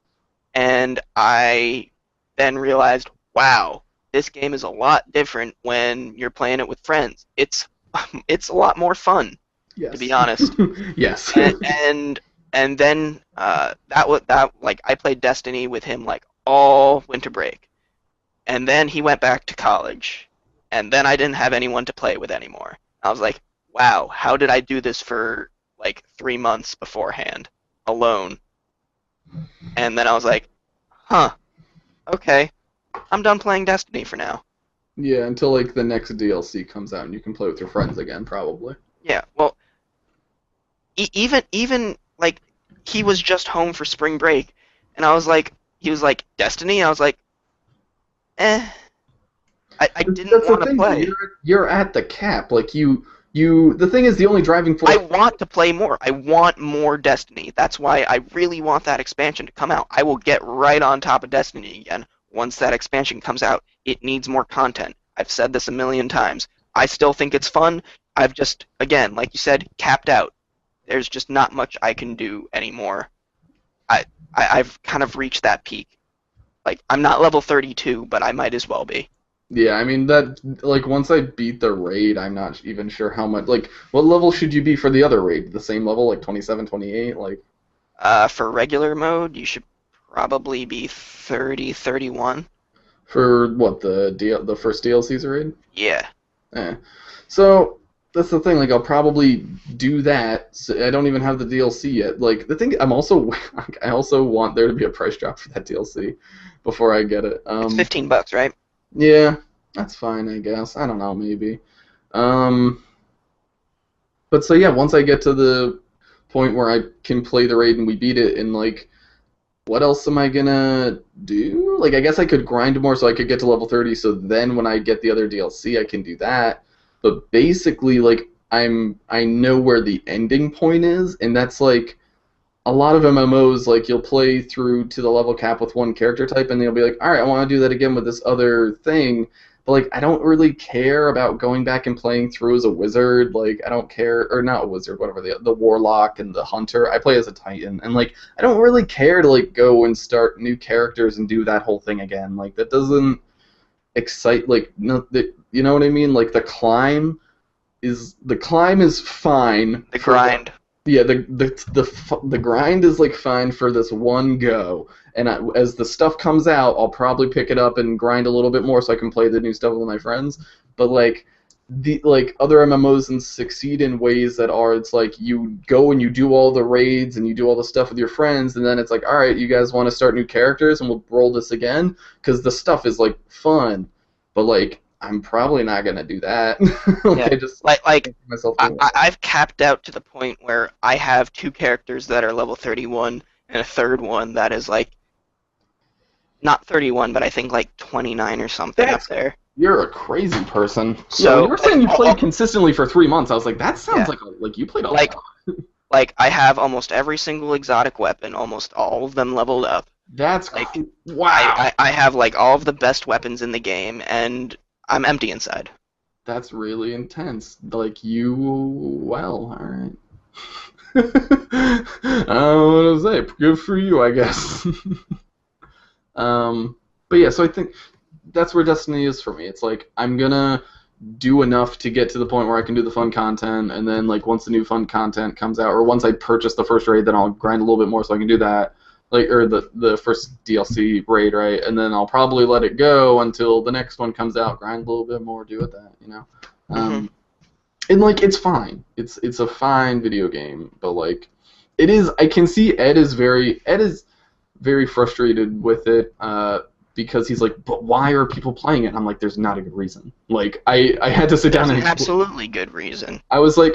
And I then realized, wow, this game is a lot different when you're playing it with friends. It's a lot more fun,
yes.
To be honest.
Yes.
and then I played Destiny with him like all winter break. And then he went back to college. And then I didn't have anyone to play with anymore. I was like, wow, how did I do this for like 3 months beforehand, alone? And then I was like, huh, okay, I'm done playing Destiny for now.
Yeah, until like the next DLC comes out and you can play with your friends again, probably.
Yeah, well, even like he was just home for spring break, and he was like, Destiny? I was like, I didn't want to play.
You're at the cap. Like the thing is, the only driving force.
I want to play more. I want more Destiny. That's why I really want that expansion to come out. I will get right on top of Destiny again once that expansion comes out. It needs more content. I've said this a million times. I still think it's fun. I've just, again, like you said, capped out. There's just not much I can do anymore. I've kind of reached that peak. Like, I'm not level 32, but I might as well be.
Yeah, I mean that like once I beat the raid, I'm not even sure how much like what level should you be for the other raid? The same level, like 27, 28, like
For regular mode, you should probably be 30, 31.
for what the first DLC's raid?
Yeah.
Eh. So that's the thing. Like I'll probably do that. So I don't even have the DLC yet. Like the thing, I also want there to be a price drop for that DLC before I get it.
It's $15, right?
Yeah, that's fine, I guess. I don't know, maybe. But so yeah, once I get to the point where I can play the raid and we beat it, and like, what else am I gonna do? Like, I guess I could grind more so I could get to level 30. So then when I get the other DLC, I can do that. But basically, like, I know where the ending point is, and that's like a lot of MMOs. Like, you'll play through to the level cap with one character type, and you'll be like, all right, I want to do that again with this other thing. But like, I don't really care about going back and playing through as a wizard. Like, I don't care, or not a wizard, whatever, the warlock and the hunter. I play as a titan, and like, I don't really care to like go and start new characters and do that whole thing again. Like, that doesn't excite. Like, no, you know what I mean? Like, the climb is fine.
The grind.
Yeah, the grind is like fine for this one go, and as the stuff comes out, I'll probably pick it up and grind a little bit more so I can play the new stuff with my friends. But like other MMOs and succeed in ways that are it's like you go and you do all the raids and you do all the stuff with your friends, and then it's like, all right, you guys want to start new characters and we'll roll this again because the stuff is like fun, but like I'm probably not gonna do that.
Yeah.
I just myself.
I've capped out to the point where I have 2 characters that are level 31 and a third one that is like not 31, but I think like 29 or something up there.
You're a crazy person.
So
yeah, you were saying you played consistently for 3 months. I was like, that sounds like you played a lot.
Like I have almost every single exotic weapon, almost all of them leveled up.
That's
like
wow.
I have like all of the best weapons in the game, and I'm empty inside.
That's really intense. Like you, well, all right. I don't know what to say. Good for you, I guess. But yeah, so I think that's where Destiny is for me. It's like I'm gonna do enough to get to the point where I can do the fun content, and then like once the new fun content comes out, or once I purchase the first raid, then I'll grind a little bit more so I can do that. Like, or the first DLC raid, right? And then I'll probably let it go until the next one comes out, grind a little bit more, do it that, you know? And, like, it's fine. It's a fine video game, but, like, it is, I can see Ed is very frustrated with it, because he's like, but why are people playing it? And I'm like, there's not a good reason. Like, I had to sit down and...
There's an absolutely good reason.
I was like,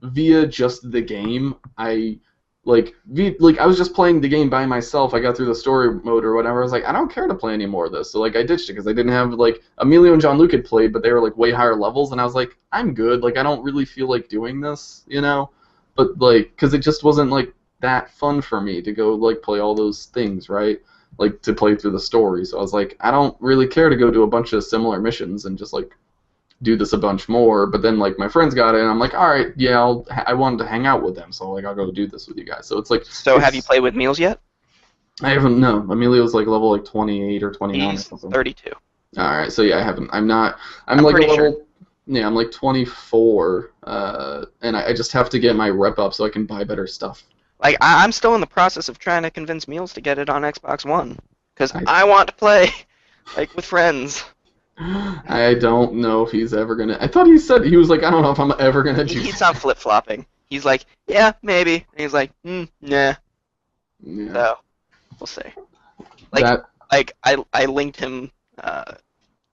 via just the game, I was just playing the game by myself. I got through the story mode or whatever. I was like, I don't care to play any more of this. So like I ditched it because I didn't have like Emilio and John Luke had played, but they were like way higher levels, and I was like, I'm good. Like I don't really feel like doing this, you know. But like, because it just wasn't like that fun for me to go like play all those things, right? Like to play through the story. So I was like, I don't really care to go do a bunch of similar missions and just like do this a bunch more. But then like my friends got it, and I'm like, all right, yeah, I wanted to hang out with them, so like I'll go do this with you guys. So it's like.
So have you played with Meals yet?
I haven't. No, Emilio's like level like 28 or 29
He's
or something.
32.
All right, so yeah, I haven't. I'm not. I'm like
pretty
a level.
sure.
Yeah, I'm like 24, and I just have to get my rep up so I can buy better stuff.
Like I'm still in the process of trying to convince Meals to get it on Xbox One, because I want to play like with friends.
I don't know if he's ever gonna. I thought he said he was like, I don't know if I'm ever gonna do.
He's not flip flopping. He's like, yeah, maybe. And he's like, nah.
Yeah.
So we'll see. Like I linked him an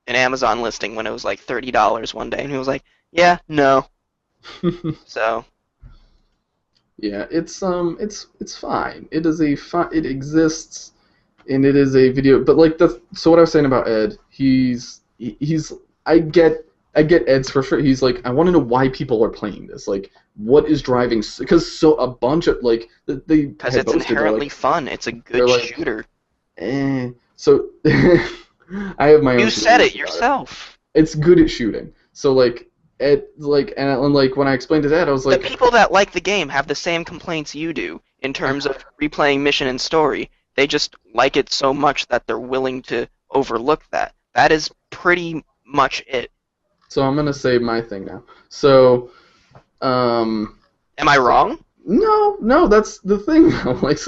Amazon listing when it was like $30 one day, and he was like, yeah, no. So.
Yeah, it's fine. It is it exists, and it is a video. But like so what I was saying about Ed, I get Ed's frustration. He's like, I want to know why people are playing this. Like, what is driving? Because so a bunch of like
because it's inherently fun. It's a good shooter.
So I have my own.
You said it
theories about
yourself.
It's good at shooting. So like when I explained to Dad, I was
The
like,
people that like the game have the same complaints you do in terms of replaying mission and story. They just like it so much that they're willing to overlook that. That is pretty much it.
so I'm gonna say my thing now. So, um,
Am I wrong?
no, that's the thing though. Like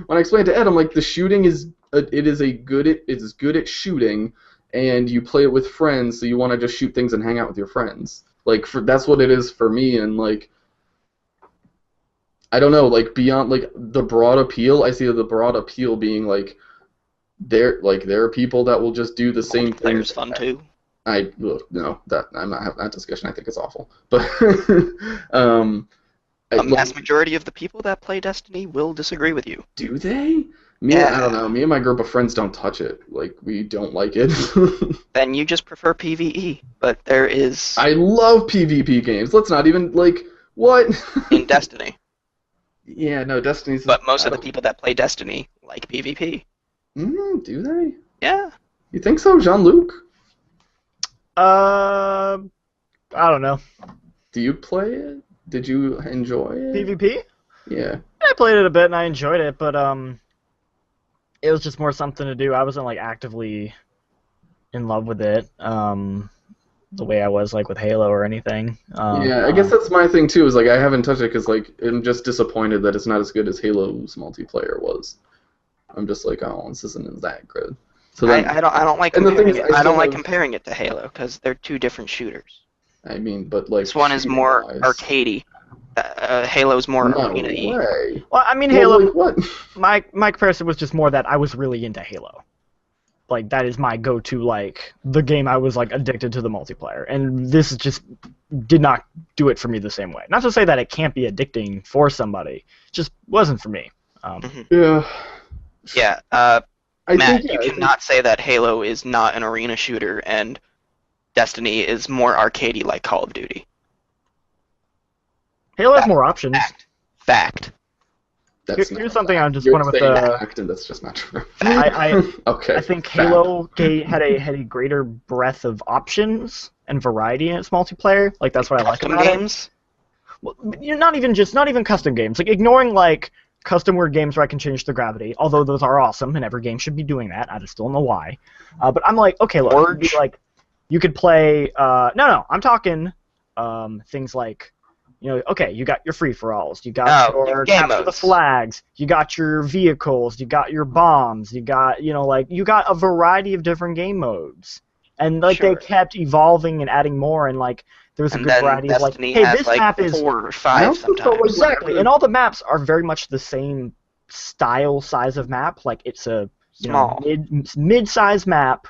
when I explained to Ed, I'm like the shooting is it's good at shooting, and you play it with friends, so you want to just shoot things and hang out with your friends. Like that's what it is for me, and like I don't know, like beyond like the broad appeal, I see the broad appeal being like there are people that will just do the same thing.
Multiplayer's fun too.
No, that I'm not having that discussion. I think it's awful, but
A mass majority of the people that play Destiny will disagree with you.
do they?
Yeah.
I don't know. Me and my group of friends don't touch it. Like we don't like it.
Then you just prefer PvE, but there is
I love PvP games. Let's not even like what?
in Destiny.
Yeah, no, Destiny's.
But most of the people that play Destiny like PvP.
Do they?
Yeah.
You think so, Jean-Luc?
I don't know.
Do you play it? Did you enjoy it?
PvP?
Yeah.
I played it a bit and I enjoyed it, but it was just more something to do. I wasn't like actively in love with it, the way I was like with Halo or anything.
Yeah, I guess that's my thing too. Is like I haven't touched it because like I'm just disappointed that it's not as good as Halo's multiplayer was. I'm just like, oh, this isn't that good. So then,
I don't like
and the thing
comparing
is,
it. I don't like
have-
comparing it to Halo because they're two different shooters.
I mean, but like
This one is more
shooting-wise-
arcadey. Halo's more
No
arena-y.
way.
Well, I mean,
Well,
Halo.
like, what?
My comparison was just more that I was really into Halo. Like that is my go-to, like the game I was like addicted to the multiplayer, and this just did not do it for me the same way. Not to say that it can't be addicting for somebody, it just wasn't for me.
Yeah.
Yeah,
I
Matt,
think,
you cannot say that Halo is not an arena shooter and Destiny is more arcadey like Call of Duty.
Halo has more options.
Fact.
Here's something I just
You're
want with
saying
the.
fact, and that's just not true.
I
Okay.
think
fact.
Halo had a greater breadth of options and variety in its multiplayer. Like that's what I like
Custom
about it.
games?
Well, not even custom games. Like ignoring like custom word games where I can change the gravity, although those are awesome and every game should be doing that. I just don't know why. But I'm like, okay, look, it'd be like you could play. No, I'm talking things like. Okay, you got your free-for-alls, you got your
game
capture the
modes.
flags, you got your vehicles, you got your bombs, you got, you got a variety of different game modes. And, like,
Sure.
they kept evolving and adding more, and, like, there was a
And
good
then
variety of, like,
Destiny
hey,
has
this
like
map is...
4 or
I
5
also felt
sometimes.
like-
Exactly, and all the maps are very much the same style, size of map. Like, it's a,
Small.
mid-size map,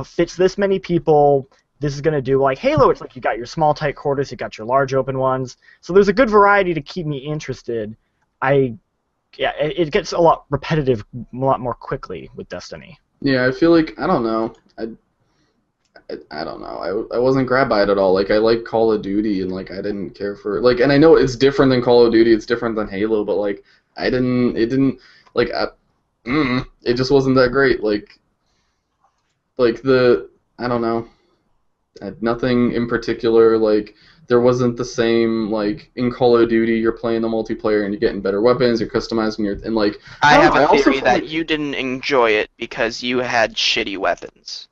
fits this many people... This is going to do, like Halo, it's like you got your small, tight quarters, you got your large, open ones. So there's a good variety to keep me interested. It gets a lot repetitive, a lot more quickly with Destiny.
Yeah, I feel like I don't know. I don't know. I wasn't grabbed by it at all. Like I like Call of Duty, and like I didn't care for like. And I know it's different than Call of Duty. It's different than Halo, but like I didn't. It didn't like. It just wasn't that great. Like I don't know. Nothing in particular, like, there wasn't the same, like, in Call of Duty, you're playing the multiplayer and you're getting better weapons, you're customizing your, and, like...
I have a
also
theory
feel
that
like-
you didn't enjoy it because you had shitty weapons.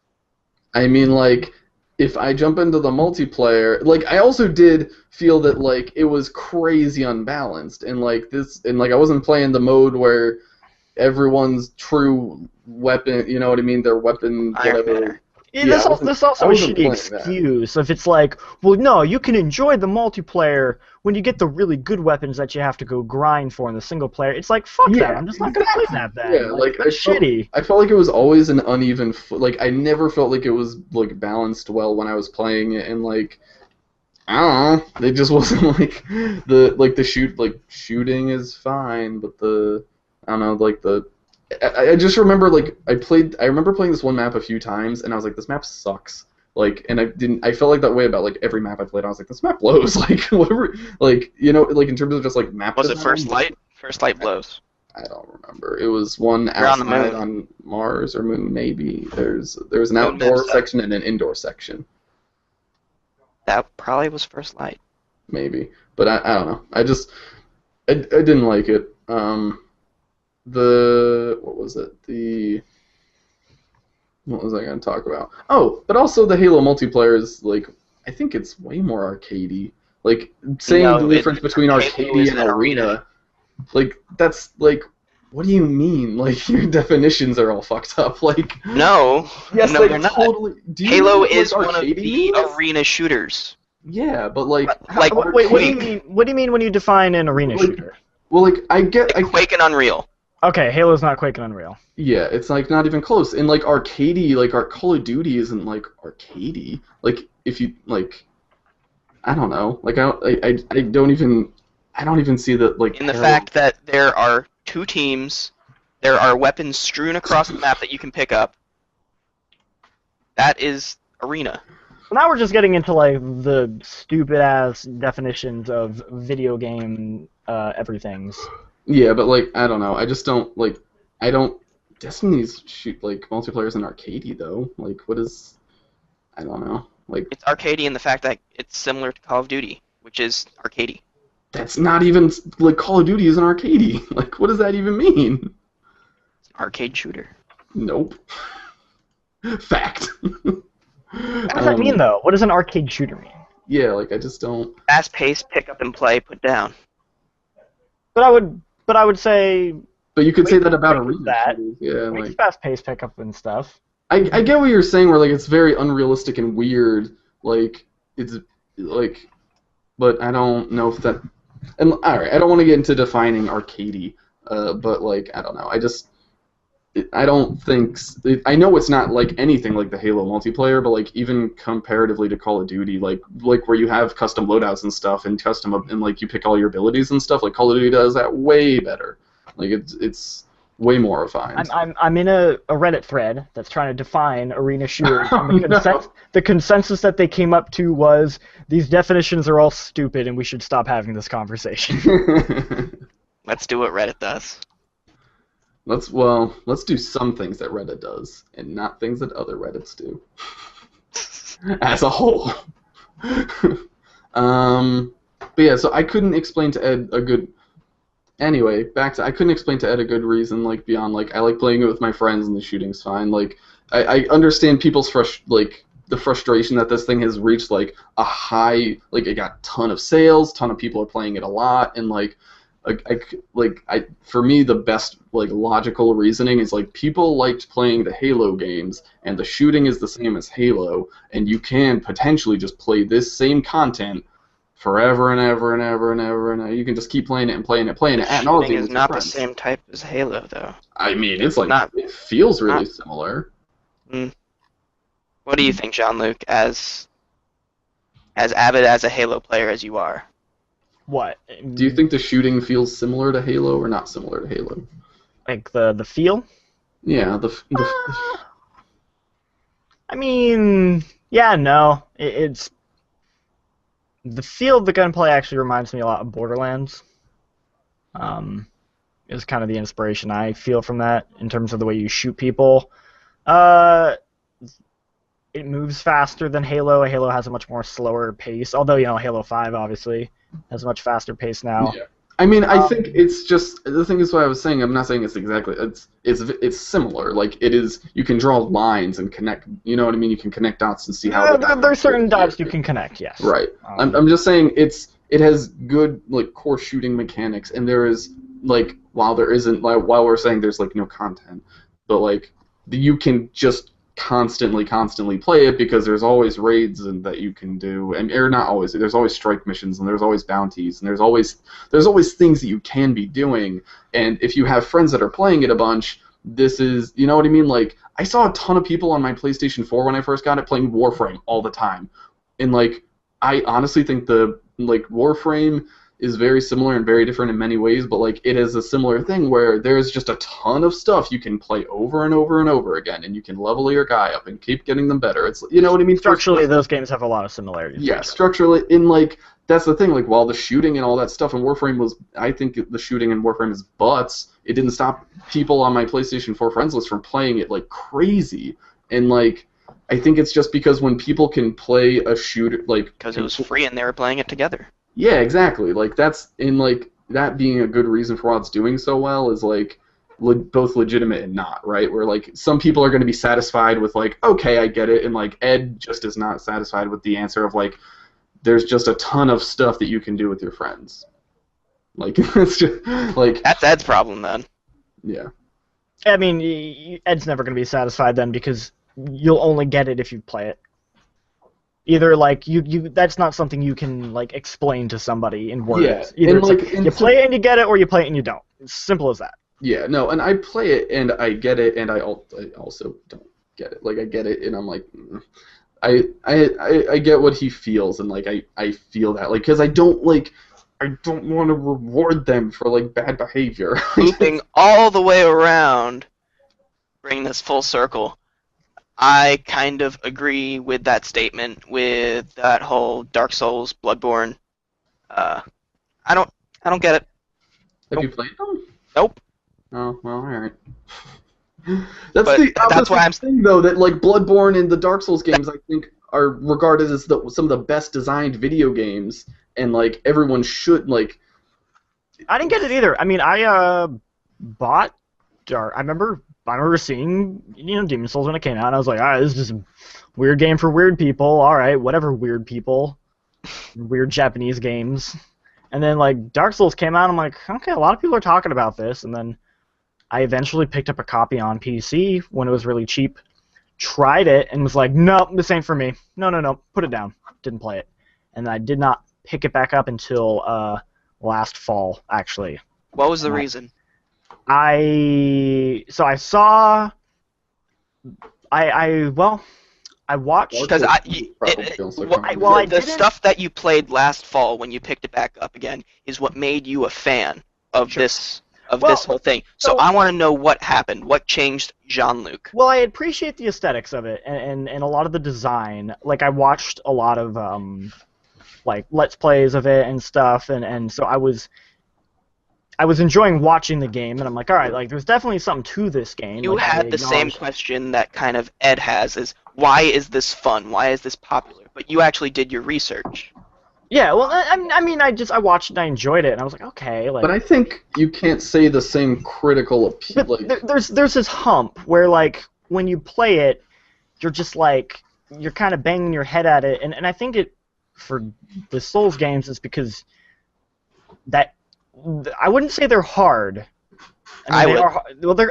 I mean, like, if I jump into the multiplayer, like, I also did feel that, like, it was crazy unbalanced, and, like, I wasn't playing the mode where everyone's true weapon, you know what I mean, their weapon,
Iron
whatever...
Banner.
Yeah,
Yeah,
this
I
also a
wasn't
shitty
playing that.
excuse. If it's like, well, no, you can enjoy the multiplayer when you get the really good weapons that you have to go grind for in the single player. It's like, fuck
Yeah,
that. I'm just not going to play that then.
Yeah, like,
that's shitty.
I felt like it was always an uneven. Like I never felt like it was like balanced well when I was playing it, and like I don't know, it just wasn't like the shooting is fine, but I don't know, like I just remember like I remember playing this one map a few times, and I was like, this map sucks. Like, and I felt like that way about like every map I played. I was like, this map blows. Like whatever, like like in terms of just like map.
Was it
design,
First Light? First Light blows.
I don't remember. It was one
You're on the
outside
moon.
on Mars or Moon, maybe. There was an
Moon
outdoor
messed up.
section and an indoor section,
That probably was First Light.
maybe. But I don't know. I didn't like it. What was it? What was I going to talk about? Oh, but also the Halo multiplayer is like, I think it's way more arcadey. Like saying
No,
the difference between
Halo
arcadey
is
and
an
arena, like that's like, what do you mean? Like your definitions are all fucked up. Like
No,
yes,
no,
they
they're not.
totally. Do you
Halo
know what,
is
like,
one of
arcadey
the
means?
arena shooters.
Yeah, but like,
Like
Wait, what do you
Quake.
mean? What do you mean when you define an arena
Like,
shooter?
well, like I get,
Like Quake and Unreal.
Okay, Halo's not Quake and Unreal.
yeah, it's like not even close. And like arcadey, like our Call of Duty isn't like arcadey. Like if you like, I don't know. Like I don't even see that like.
In the
parallel.
fact that there are two teams, there are weapons strewn across the map that you can pick up. That is arena.
So now we're just getting into like the stupid ass definitions of video game everything's.
Yeah, but like I don't know. I just don't like. I don't. Destiny's shoot like multiplayer's in arcadey though. Like what is? I don't know. Like
It's arcadey in the fact that it's similar to Call of Duty, which is arcadey.
that's not even like Call of Duty is an arcadey. Like what does that even mean?
It's an arcade shooter.
Nope. Fact.
What does that mean though? What does an arcade shooter mean?
Yeah, like I just don't.
Fast-paced, pick up and play, put down.
But I would say
But you could say
Quake-
that about
Quake is
arena
that.
shooters. Yeah,
Quake's
like
fast-paced pickup and stuff.
I get what you're saying where like it's very unrealistic and weird. Like it's like, but I don't know if that. And all right, I don't want to get into defining arcadey, but like I don't know. I don't think I know it's not like anything like the Halo multiplayer, but like even comparatively to Call of Duty, like where you have custom loadouts and stuff and custom and like you pick all your abilities and stuff, like Call of Duty does that way better. Like it's way more refined.
I'm in a Reddit thread that's trying to define arena shooters.
Oh,
And the consensus that they came up to was these definitions are all stupid and we should stop having this conversation.
Let's do what Reddit does.
Let's do some things that Reddit does and not things that other Reddits do. As a whole. But yeah, so I couldn't explain to Ed a good. Anyway, I couldn't explain to Ed a good reason, like beyond like I like playing it with my friends and the shooting's fine. Like I understand people's the frustration that this thing has reached like a high, like it got a ton of sales, ton of people are playing it a lot, and for me the best like logical reasoning is like people liked playing the Halo games and the shooting is the same as Halo and you can potentially just play this same content forever and ever and ever and ever and ever. You can just keep playing it and playing it ad nauseam
Shooting is
with your
not the
friends.
same type as Halo, though.
I mean, it's like
Not-
it feels really similar.
What do you think, Jean-Luc, as avid as a Halo player as you are?
What?
Do you think the shooting feels similar to Halo or not similar to Halo?
Like the feel?
Yeah,
I mean, yeah, no. It's the feel of the gunplay actually reminds me a lot of Borderlands. Is kind of the inspiration I feel from that in terms of the way you shoot people. It moves faster than Halo. Halo has a much more slower pace, although Halo 5 obviously has a much faster pace now.
Yeah. I mean, I think it's just the thing is what I was saying. I'm not saying it's exactly. It's similar. Like it is. You can draw lines and connect. You know what I mean? You can connect dots and see how.
There's certain dots you can connect. Yes.
Right. I'm just saying it has good like core shooting mechanics, and there is like while we're saying there's like no content, but like you can just constantly play it because there's always raids that you can do, and or not always. There's always strike missions, and there's always bounties, and there's always things that you can be doing. And if you have friends that are playing it a bunch, this is, you know what I mean? Like I saw a ton of people on my PlayStation 4 when I first got it playing Warframe all the time, and like I honestly think the like Warframe is very similar and very different in many ways, but like it is a similar thing where there's just a ton of stuff you can play over and over and over again, and you can level your guy up and keep getting them better. It's, you know what I mean?
Structurally, those games have a lot of similarities.
Yeah, structurally, in like that's the thing. Like, while the shooting and all that stuff in Warframe was, I think the shooting in Warframe is butts. It didn't stop people on my PlayStation 4 friends list from playing it like crazy. And like, I think it's just because when people can play a shooter, like,
because it was free and they were playing it together.
Yeah, exactly. Like, that's in like that being a good reason for why it's doing so well is like both legitimate and not, right? Where like some people are going to be satisfied with like, okay, I get it, and like Ed just is not satisfied with the answer of like, there's just a ton of stuff that you can do with your friends. Like, it's just like
that's Ed's problem then.
Yeah.
I mean, Ed's never going to be satisfied then because you'll only get it if you play it. Either like you that's not something you can like explain to somebody in words.
Yeah.
Either
And like
you play it and you get it, or you play it and you don't. It's simple as that.
Yeah, no, and I play it and I get it, and I also don't get it. Like, I get it, and I'm like, I get what he feels, and like I feel that, like, because I don't want to reward them for like bad behavior.
Looping all the way around, bring this full circle. I kind of agree with that statement, with that whole Dark Souls, Bloodborne. I don't get it.
Have you played them?
Nope.
Oh, well, all right.
That's why I'm
saying, though, that like Bloodborne and the Dark Souls games, I think, are regarded as some of the best designed video games, and like everyone should like.
I didn't get it either. I mean, I bought Dark. I remember seeing Demon Souls when it came out, and I was like, this is just a weird game for weird people. All right, whatever, weird people, weird Japanese games. And then like Dark Souls came out, and I'm like, okay, a lot of people are talking about this, and then I eventually picked up a copy on PC when it was really cheap, tried it, and was like, nope, this ain't for me. No, put it down. Didn't play it. And I did not pick it back up until last fall, actually.
What was the reason?
I watched
because the stuff that you played last fall when you picked it back up again is what made you a fan of this whole thing. So I want to know what happened. What changed Jean-Luc?
Well, I appreciate the aesthetics of it and a lot of the design. Like, I watched a lot of like Let's Plays of it and stuff, and so I was enjoying watching the game, and I'm like, all right, like there's definitely something to this game.
You
like,
had the same question that kind of Ed has, is why is this fun? Why is this popular? But you actually did your research.
Yeah, well, I mean, I watched it and I enjoyed it, and I was like, okay. Like,
but I think you can't say the same critical appeal.
Like, there's this hump where, like, when you play it, you're just like, you're kind of banging your head at it, and I think it, for the Souls games, is because that, I wouldn't say they're hard. I mean,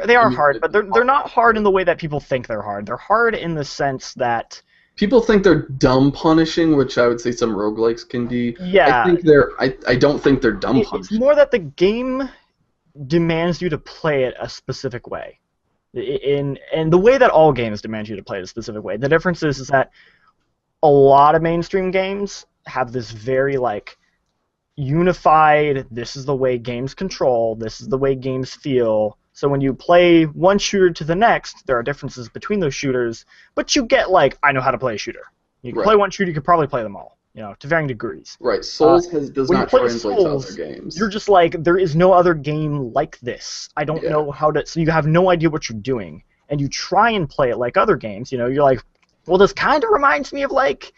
they are hard, but they're not hard in the way that people think they're hard. They're hard in the sense that
people think they're dumb punishing, which I would say some roguelikes can be.
Yeah.
I don't think they're dumb punishing.
It's more that the game demands you to play it a specific way. And the way that all games demand you to play it a specific way. The difference is that a lot of mainstream games have this very, like, unified, this is the way games control, this is the way games feel. So when you play one shooter to the next, there are differences between those shooters, but you get, like, I know how to play a shooter. You can play one shooter, you could probably play them all, to varying degrees.
Right, Souls does not translate to other games.
You're just like, there is no other game like this. I don't know how to, so you have no idea what you're doing, and you try and play it like other games, you're like, well, this kind of reminds me of, like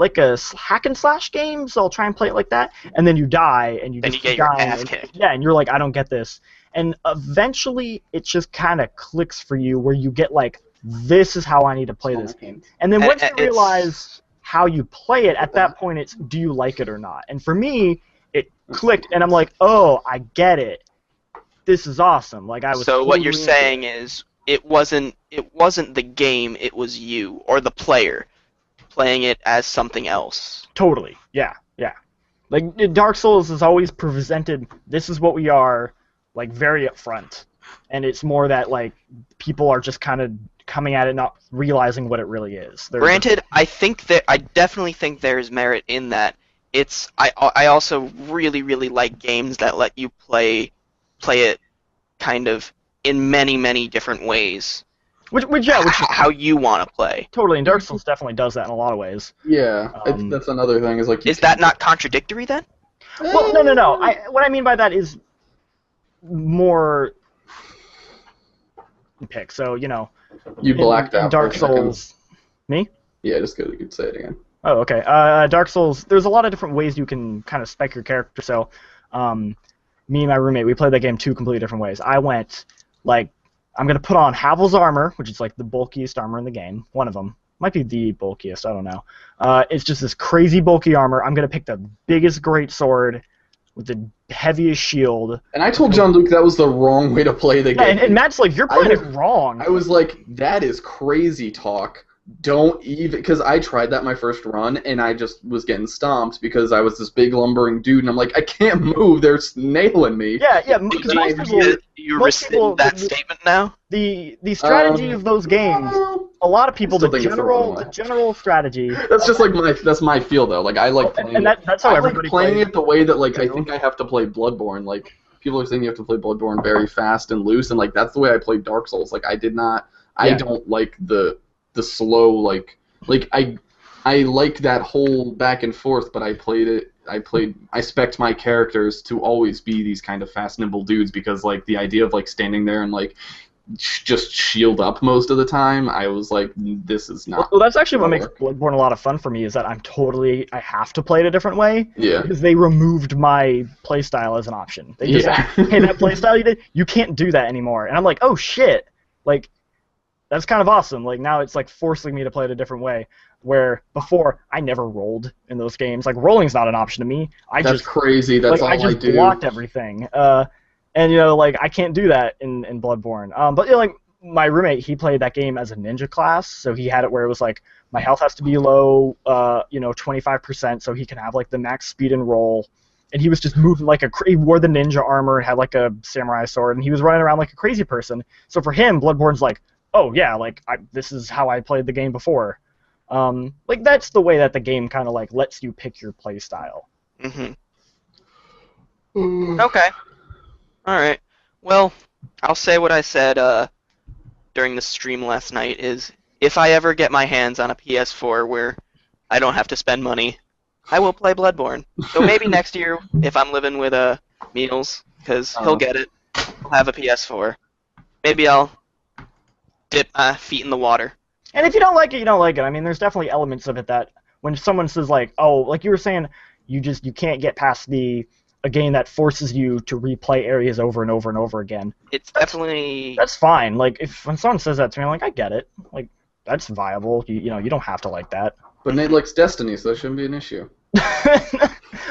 a hack and slash game, so I'll try and play it like that, and then you die, and you
get your ass kicked.
Yeah, and you're like, I don't get this. And eventually, it just kind of clicks for you, where you get like, this is how I need to play this game. And then once you realize how you play it, at that point, it's, do you like it or not? And for me, it clicked, and I'm like, oh, I get it. This is awesome. Like, I was.
So what you're saying is, it wasn't the game, it was you or the player playing it as something else.
Totally. Yeah. Like, Dark Souls is always presented, this is what we are, like, very upfront. And it's more that, like, people are just kind of coming at it not realizing what it really is.
Granted, I definitely think there's merit in that. I also really really like games that let you play it kind of in many different ways.
Which yeah, which
How you want to play.
totally, and Dark Souls definitely does that in a lot of ways.
Yeah,
Um,
that's another thing. Is like you
Is that not contradictory then?
Well, no. What I mean by that is more pick. So
you blacked
in
out
Dark
for a second.
Souls. Me?
Yeah, just go. You could say it again.
Oh, okay. Dark Souls. There's a lot of different ways you can kind of spec your character. So, me and my roommate, we played that game two completely different ways. I went like, I'm gonna put on Havel's armor, which is like the bulkiest armor in the game. One of them might be the bulkiest. I don't know. It's just this crazy bulky armor. I'm gonna pick the biggest great sword with the heaviest shield.
And I told Jean-Luc that was the wrong way to play the game.
And Matt's like, you're playing it wrong.
I was like, that is crazy talk. Don't even, because I tried that my first run, and I just was getting stomped because I was this big lumbering dude, and I'm like, I can't move. They're nailing me.
Yeah.
Do you rescind that statement now?
The strategy of those games, a lot of people, the general strategy.
That's just like my feel though. Like I like playing.
And that's how everybody
like playing
plays
it the way that like I think I have to play Bloodborne. Like people are saying you have to play Bloodborne very fast and loose, and like that's the way I played Dark Souls. Like I did not. I don't like the slow like I like that whole back and forth, but I spec'd my characters to always be these kind of fast, nimble dudes because like the idea of like standing there and like just shield up most of the time, I was like, this is not.
Well, that's actually what makes Bloodborne a lot of fun for me is that I have to play it a different way.
Yeah.
Because they removed my playstyle as an option. They just said, hey, that playstyle you did, you can't do that anymore. And I'm like, oh shit, like. That's kind of awesome. Like now it's like forcing me to play it a different way. Where before I never rolled in those games. Like rolling's not an option to me.
That's crazy. That's all I do.
I just blocked everything. And like I can't do that in Bloodborne. But like my roommate, he played that game as a ninja class, so he had it where it was like my health has to be low, 25%, so he can have like the max speed and roll. And he was just moving like he wore the ninja armor, had like a samurai sword, and he was running around like a crazy person. So for him, Bloodborne's like, oh yeah, like this is how I played the game before. Like that's the way that the game kind of like lets you pick your play style.
Okay. All right. Well, I'll say what I said during the stream last night is if I ever get my hands on a PS4 where I don't have to spend money, I will play Bloodborne. So maybe next year if I'm living with Meals, because he'll get it. He'll have a PS4. Maybe I'll dip my feet in the water.
And if you don't like it, you don't like it. I mean, there's definitely elements of it that when someone says like, oh, like you were saying, you can't get past a game that forces you to replay areas over and over and over again.
It's definitely
that's fine. Like when someone says that to me, I'm like, I get it. Like that's viable. You don't have to like that.
But Nate likes Destiny, so that shouldn't be an issue.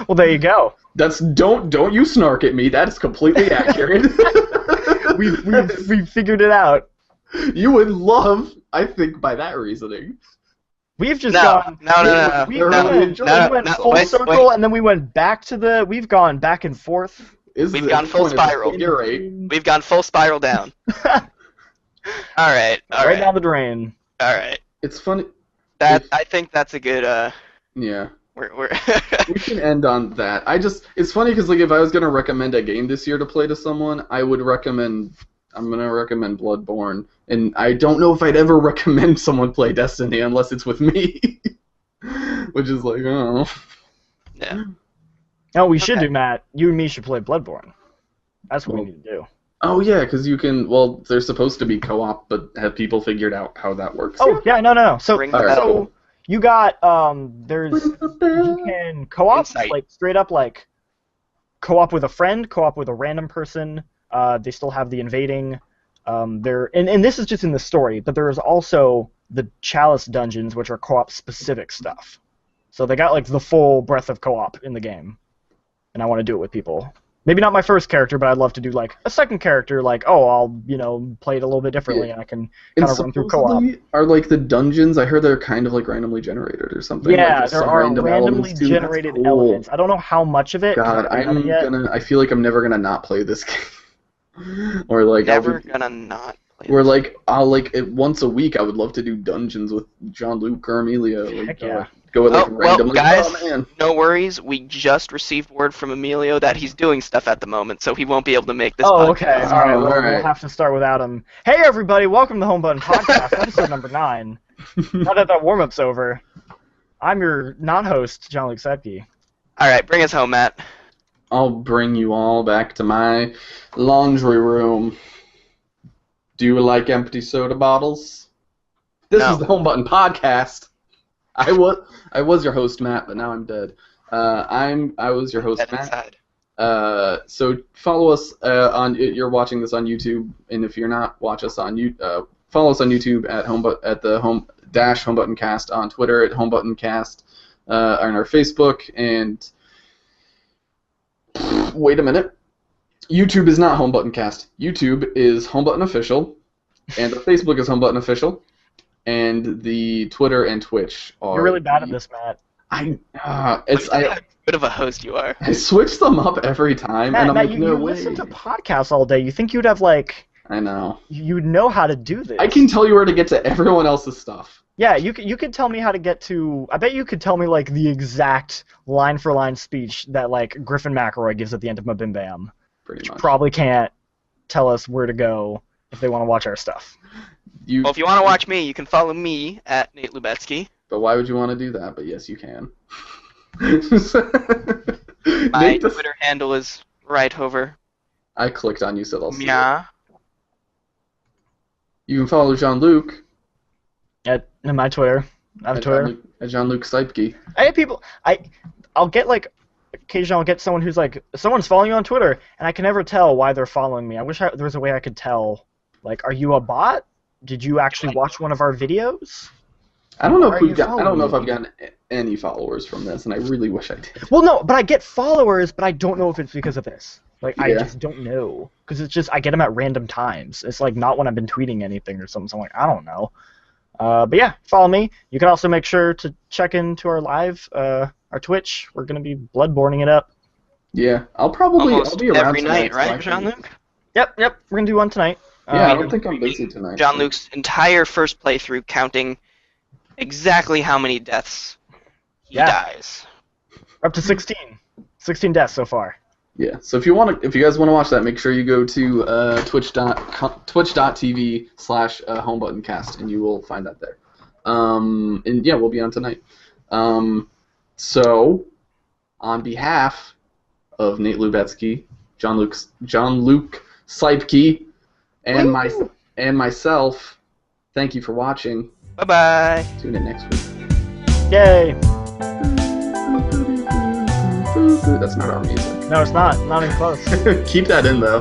Well, there you go.
That's don't you snark at me. That is completely accurate.
We've figured it out.
You would love, I think, by that reasoning.
We've just
gone.
We went full circle, and then we went back to we've gone back and forth.
We've gone full spiral.
You're right.
We've gone full spiral down. All right.
Right down the drain.
All right.
It's funny.
I think that's a good.
Yeah.
We
can end on that. It's funny because like if I was gonna recommend a game this year to play to someone, I'm gonna recommend Bloodborne, and I don't know if I'd ever recommend someone play Destiny unless it's with me, which is like, oh.
Yeah.
No, we should do, Matt. You and me should play Bloodborne. That's what we need to do.
Oh yeah, because you can. Well, they're supposed to be co-op, but have people figured out how that works?
Oh yeah, no. So
cool.
You got you can co-op like straight up like co-op with a friend, co-op with a random person. They still have the invading. And this is just in the story, but there is also the Chalice dungeons, which are co-op specific stuff. So they got like the full breadth of co-op in the game, and I want to do it with people. Maybe not my first character, but I'd love to do like a second character. Like, oh, I'll play it a little bit differently, and I can kind of run through co-op.
Are like the dungeons? I heard they're kind of like randomly generated or something.
Yeah,
like
there are randomly generated elements. I don't know how much of it.
God, I feel like I'm never gonna not play this game. Or like
never gonna not
Where like I'll once a week I would love to do dungeons with Jean-Luc or Emilio. Like,
Heck yeah.
go with like
Oh,
random.
well, guys,
oh man.
no worries. We just received word from Emilio that he's doing stuff at the moment, so he won't be able to make this
Oh,
podcast.
okay. All right.
Oh,
Well,
all right.
we'll have to start without him. Hey, everybody! Welcome to the Home Button Podcast, episode number 9. Now that warm-up's over, I'm your non-host, Jean-Luc Sepke.
All right, bring us home, Matt.
I'll bring you all back to my laundry room. Do you like empty soda bottles? This
No.
is the Home Button Podcast. I was your host, Matt, but now I'm dead. I was your host,
Dead
Matt.
inside.
So follow us on. You're watching this on YouTube, and if you're not, watch us on follow us on YouTube at the Home Button Cast, on Twitter at Home Button Cast, on our Facebook, and wait a minute. YouTube is not Home Button Cast. YouTube is Home Button Official, and the Facebook is Home Button Official, and the Twitter and Twitch are.
You're really bad at this, Matt.
I
Look at how good of a host you are.
I switch them up every time,
Matt,
and I'm
Matt,
like,
you
no way.
listen to podcasts all day. You think you'd have, like...
I know.
You'd know how to do this.
I can tell you where to get to everyone else's stuff.
Yeah, you could tell me how to get to... I bet you could tell me, like, the exact line-for-line speech that, like, Griffin McElroy gives at the end of Mabim Bam.
Pretty much.
Probably can't tell us where to go if they want to watch our stuff.
Well, if you want to watch me, you can follow me at Nate Lubetsky.
But why would you want to do that? But yes, you can.
My Twitter handle is rightover.
I clicked on you, so I'll see it.
Yeah.
You can follow Jean-Luc
In my Twitter. I have
at
Twitter.
Jean-Luc Seipke.
I have people... I'll get, like... Occasionally I'll get someone who's like... Someone's following you on Twitter, and I can never tell why they're following me. I wish there was a way I could tell. Like, are you a bot? Did you actually watch one of our videos?
I don't know
Why
if
are you
I don't know if
following
I've gotten any followers from this, and I really wish I did.
Well, no, but I get followers, but I don't know if it's because of this. Like, I
Yeah.
just don't know. Because it's just, I get them at random times. It's like not when I've been tweeting anything or something, so I'm like, I don't know. But yeah, follow me. You can also make sure to check into our live, our Twitch. We're going to be Bloodborning it up.
Yeah, I'll
Almost
be around
every night,
tonight, so
right,
I can-
Jean-Luc?
Yep, we're going to do one tonight.
Yeah, I don't think I'm busy tonight.
Jean-Luc's entire first playthrough, counting exactly how many deaths he dies.
Up to 16. 16 deaths so far.
Yeah, so if you guys want to watch that, make sure you go to twitch.tv/homebuttoncast, and you will find that there. And yeah, we'll be on tonight. So, on behalf of Nate Lubetsky, Jean-Luc Seipke, and myself, thank you for watching.
Bye-bye.
Tune in next week.
Yay!
That's not our music.
No, it's not. Not even close.
Keep that in though.